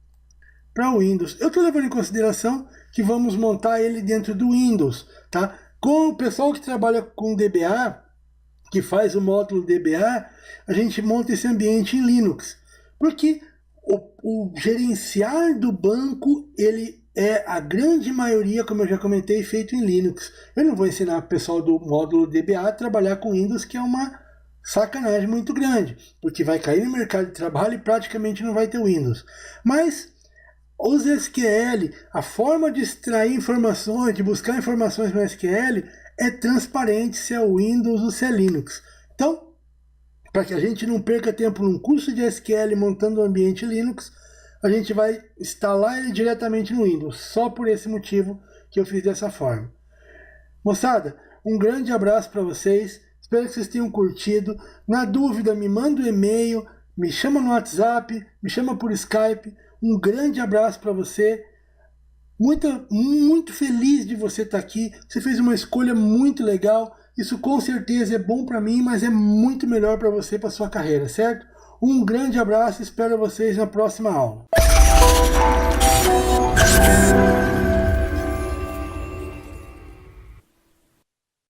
A: para o Windows. Eu estou levando em consideração que vamos montar ele dentro do Windows, tá? Com o pessoal que trabalha com DBA, que faz o módulo DBA, a gente monta esse ambiente em Linux, porque o gerenciar do banco, ele é a grande maioria, como eu já comentei, feito em Linux. Eu não vou ensinar o pessoal do módulo DBA a trabalhar com Windows, que é uma sacanagem muito grande, porque vai cair no mercado de trabalho e praticamente não vai ter Windows. Mas os SQL, a forma de extrair informações, de buscar informações no SQL, é transparente se é Windows ou se é Linux. Então, para que a gente não perca tempo num curso de SQL montando um ambiente Linux, a gente vai instalar ele diretamente no Windows, só por esse motivo que eu fiz dessa forma. Moçada, um grande abraço para vocês, espero que vocês tenham curtido. Na dúvida, me manda um e-mail, me chama no WhatsApp, me chama por Skype. Um grande abraço para você. Muito feliz de você estar aqui. Você fez uma escolha muito legal. Isso com certeza é bom para mim, mas é muito melhor para você, para sua carreira, certo? Um grande abraço, espero vocês na próxima aula.